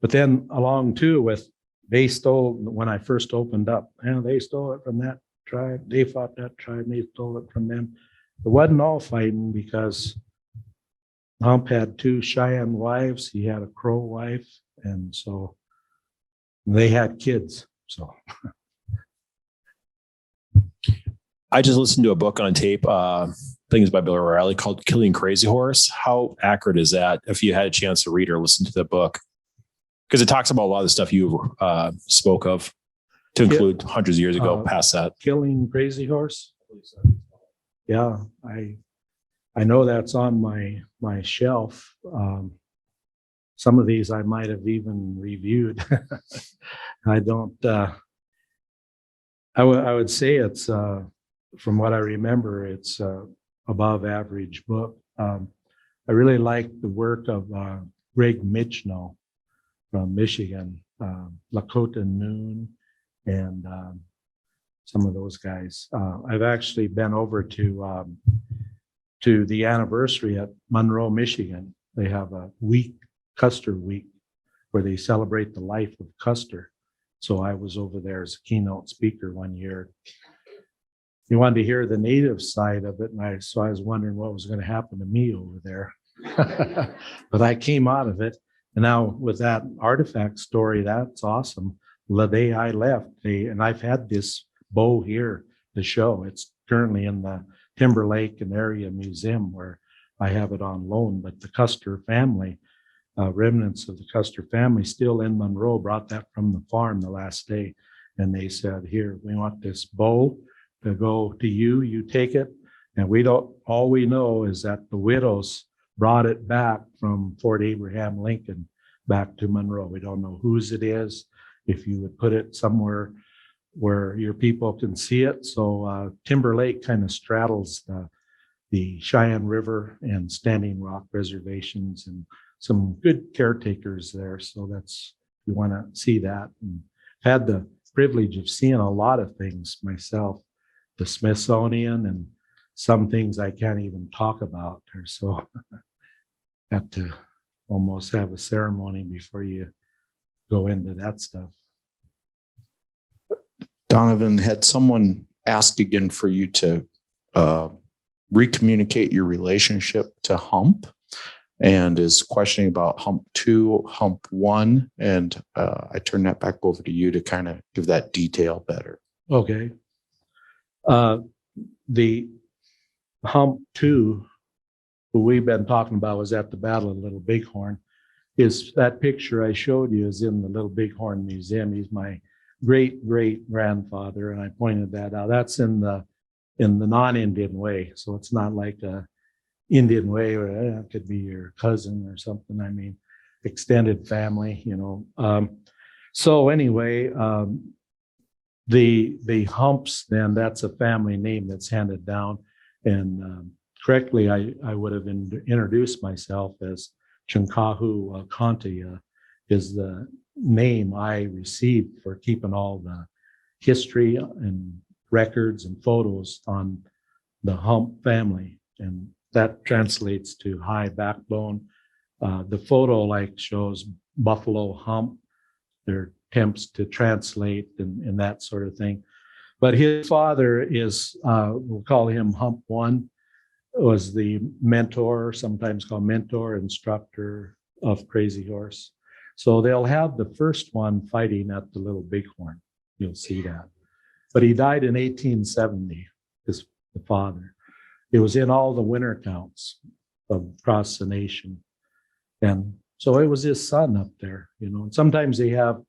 But then along too with, they stole, when I first opened up, they stole it from that tribe. They fought that tribe, they stole it from them. It wasn't all fighting, because Hump had 2 Cheyenne wives. He had a Crow wife. And so they had kids. So I just listened to a book on tape, things by Bill O'Reilly, called Killing Crazy Horse. How accurate is that, if you had a chance to read or listen to the book? Because it talks about a lot of the stuff you spoke of, to include hundreds of years ago, past that. Killing Crazy Horse? Yeah, I know that's on my shelf. Some of these I might have even reviewed. I don't, I would say it's, from what I remember, it's above average book. I really like the work of Greg Michno from Michigan, Lakota Noon, and some of those guys. I've actually been over to the anniversary at Monroe, Michigan. They have a week, Custer Week, where they celebrate the life of Custer. So I was over there as a keynote speaker one year. You wanted to hear the native side of it, and I was wondering what was going to happen to me over there. But I came out of it, and now with that artifact story, that's awesome. The day I left, and I've had this bow here to show. It's currently in the Timberlake and Area Museum, where I have it on loan. But the Custer family, remnants of the Custer family still in Monroe, brought that from the farm the last day, and they said, "Here, we want this bow to go to you. You take it." And we don't. All we know is that the widows brought it back from Fort Abraham Lincoln back to Monroe. We don't know whose it is. If you would put it somewhere where your people can see it. So Timberlake kind of straddles the Cheyenne River and Standing Rock reservations, and some good caretakers there. So that's, you want to see that. And had the privilege of seeing a lot of things myself, the Smithsonian, and some things I can't even talk about. Or so have to almost have a ceremony before you go into that stuff. Donovan, had someone ask again for you to recommunicate your relationship to Hump, and is questioning about Hump 2, Hump 1, and I turn that back over to you to kind of give that detail better. Okay. The Hump 2, who we've been talking about, was at the Battle of Little Bighorn. That picture I showed you is in the Little Bighorn Museum. He's my great grandfather, and I pointed that out. That's in the non-Indian way, so it's not like a Indian way, or it could be your cousin or something. I mean, extended family, you know. So anyway, the Humps, then that's a family name that's handed down. And correctly, I would have introduced myself as Chinkahu Kantia is the name I received for keeping all the history and records and photos on the Hump family. And that translates to high backbone. The photo like shows buffalo hump. There attempts to translate and that sort of thing. But his father is, we'll call him Hump One, was the mentor, sometimes called mentor, instructor of Crazy Horse. So they'll have the first one fighting at the Little Bighorn. You'll see that. But he died in 1870, the father. It was in all the winter counts across the nation. And so it was his son up there, you know. And sometimes they have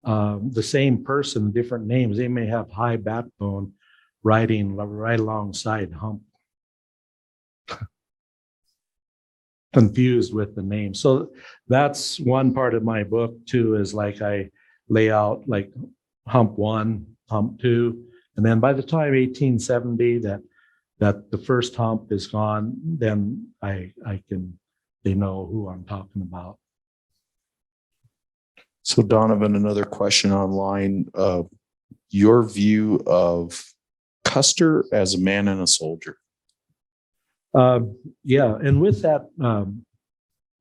the same person, different names. They may have high backbone riding right alongside Hump. Confused with the name. So that's one part of my book too, is like I lay out like Hump One, Hump Two. And then by the time 1870 that the first hump is gone, then they know who I'm talking about. So Donovan, another question online. Your view of Custer as a man and a soldier. Yeah, and with that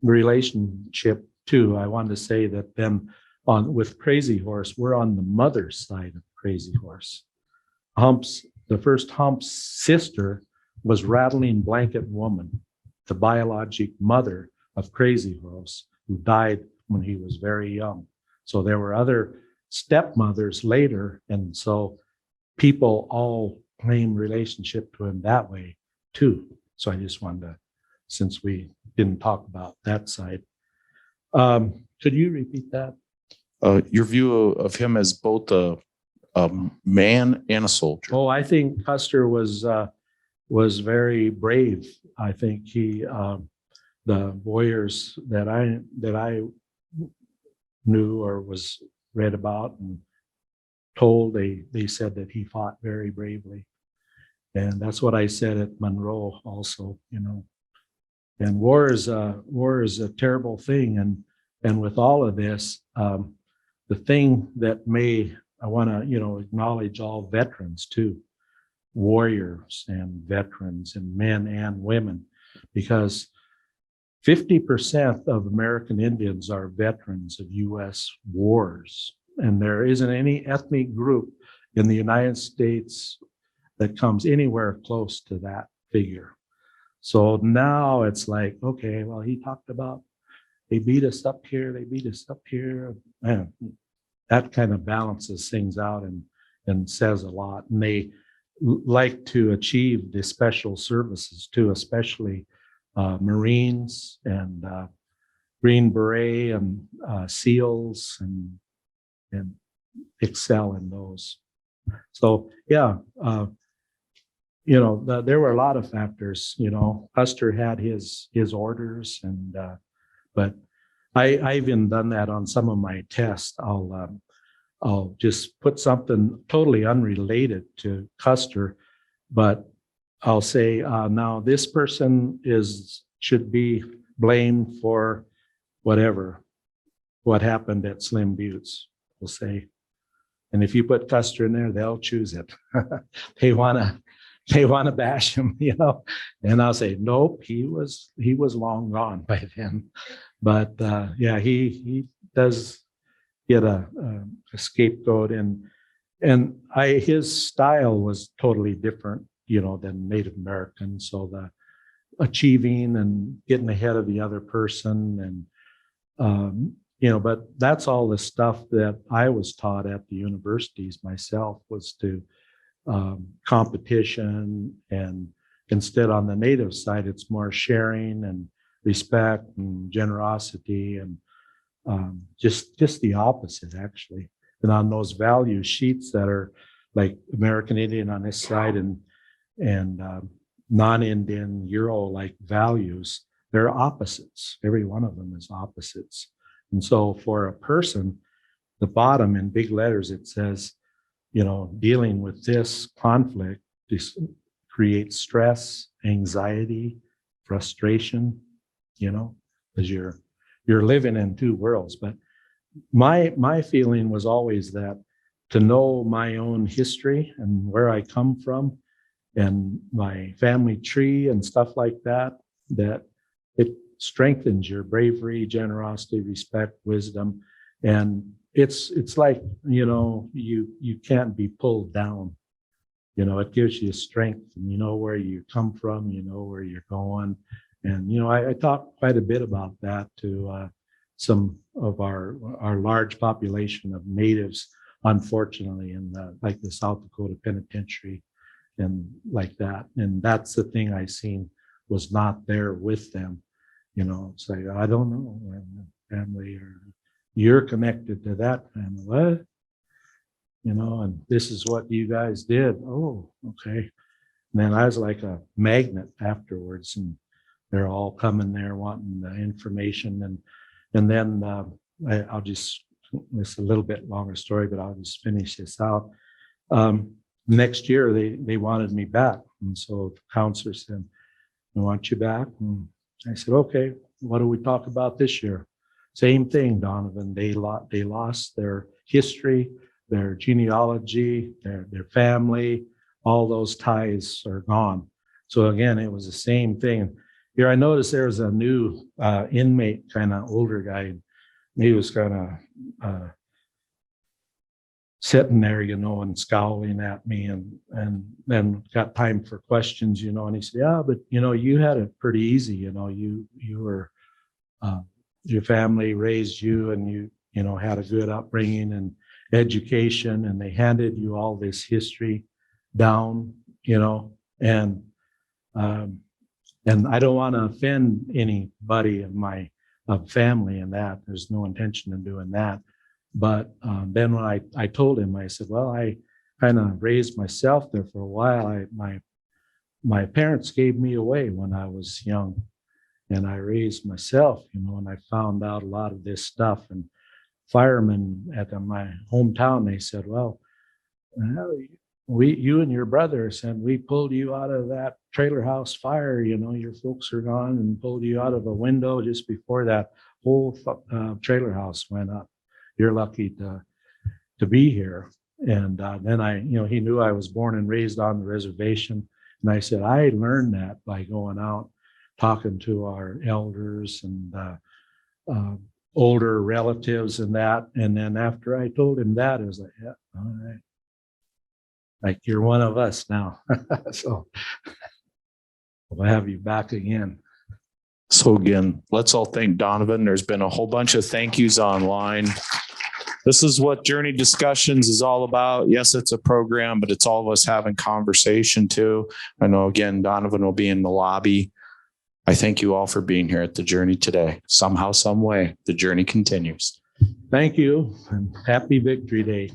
relationship too, I wanted to say that then with Crazy Horse, we're on the mother's side of Crazy Horse. The first Hump's sister was Rattling Blanket Woman, the biologic mother of Crazy Horse, who died when he was very young. So there were other stepmothers later, and so people all claim relationship to him that way too. So I just wanted to, since we didn't talk about that side. Could you repeat that? Your view of him as both a man and a soldier. Oh, I think Custer was very brave. I think he, the warriors that I knew or was read about and told, they said that he fought very bravely. And that's what I said at Monroe also, you know. And war is a terrible thing. And with all of this, the thing that I want to, you know, acknowledge all veterans too, warriors and veterans and men and women, because 50% of American Indians are veterans of U.S. wars. And there isn't any ethnic group in the United States that comes anywhere close to that figure. So now it's like, okay, well, he talked about they beat us up here, they beat us up here. And that kind of balances things out and says a lot. And they like to achieve the special services too, especially Marines and Green Beret and SEALs and excel in those. So yeah, you know, there were a lot of factors. You know, Custer had his orders, and but I even done that on some of my tests. I'll just put something totally unrelated to Custer, but I'll say now this person should be blamed for what happened at Slim Buttes. We'll say, and if you put Custer in there, they'll choose it. They wanna bash him, you know. And I'll say, nope, he was long gone by then. But yeah, he does get a scapegoat, and his style was totally different, you know, than Native American. So the achieving and getting ahead of the other person, and you know, but that's all the stuff that I was taught at the universities myself, was to competition, and instead on the Native side, it's more sharing and respect and generosity, and just the opposite actually. And on those value sheets that are like American Indian on this side and non-Indian Euro-like values, they're opposites. Every one of them is opposites. And so for a person, the bottom in big letters, it says, dealing with this conflict, this creates stress, anxiety, frustration, because you're living in two worlds. But my feeling was always that to know my own history and where I come from and my family tree and stuff like that, that it strengthens your bravery, generosity, respect, wisdom. And it's like, you can't be pulled down. It gives you strength, and you know where you come from, you know where you're going. And, I talk quite a bit about that to some of our large population of natives, unfortunately, in like the South Dakota Penitentiary and like that. And that's the thing I seen was not there with them. It's like, I don't know, family, or you're connected to that family. What? And this is what you guys did. Oh, okay. And then I was like a magnet afterwards, and they're all coming there wanting the information. And then I'll just, it's a little bit longer story, but I'll just finish this out. Next year, they wanted me back. And so the counselor said, "I want you back." And I said, "Okay, what do we talk about this year?" Same thing, Donovan. They lost their history, their genealogy, their family, all those ties are gone. So again, it was the same thing. Here, I noticed there's a new inmate, kind of older guy. He was kind of sitting there, and scowling at me, and then got time for questions, and he said, "Yeah, but you had it pretty easy. You were your family raised you, and you had a good upbringing and education, and they handed you all this history down, and I don't want to offend anybody of my family in that. There's no intention of doing that." But then when I told him, I said, "Well, I kind of raised myself there for a while. My parents gave me away when I was young, and I raised myself, and I found out a lot of this stuff." And firemen at my hometown, they said, "Well, you and your brother said we pulled you out of that trailer house fire. Your folks are gone, and pulled you out of a window just before that whole trailer house went up. You're lucky to be here." And then he knew I was born and raised on the reservation. And I said, I learned that by going out, talking to our elders and older relatives and that. And then after I told him that, it was like, yeah, all right. Like, you're one of us now. So we'll have you back again. So again, let's all thank Donovan. There's been a whole bunch of thank yous online. This is what Journey Discussions is all about. Yes, it's a program, but it's all of us having conversation too. I know, again, Donovan will be in the lobby. I thank you all for being here at the Journey today. Somehow, some way, the journey continues. Thank you, and happy Victory Day.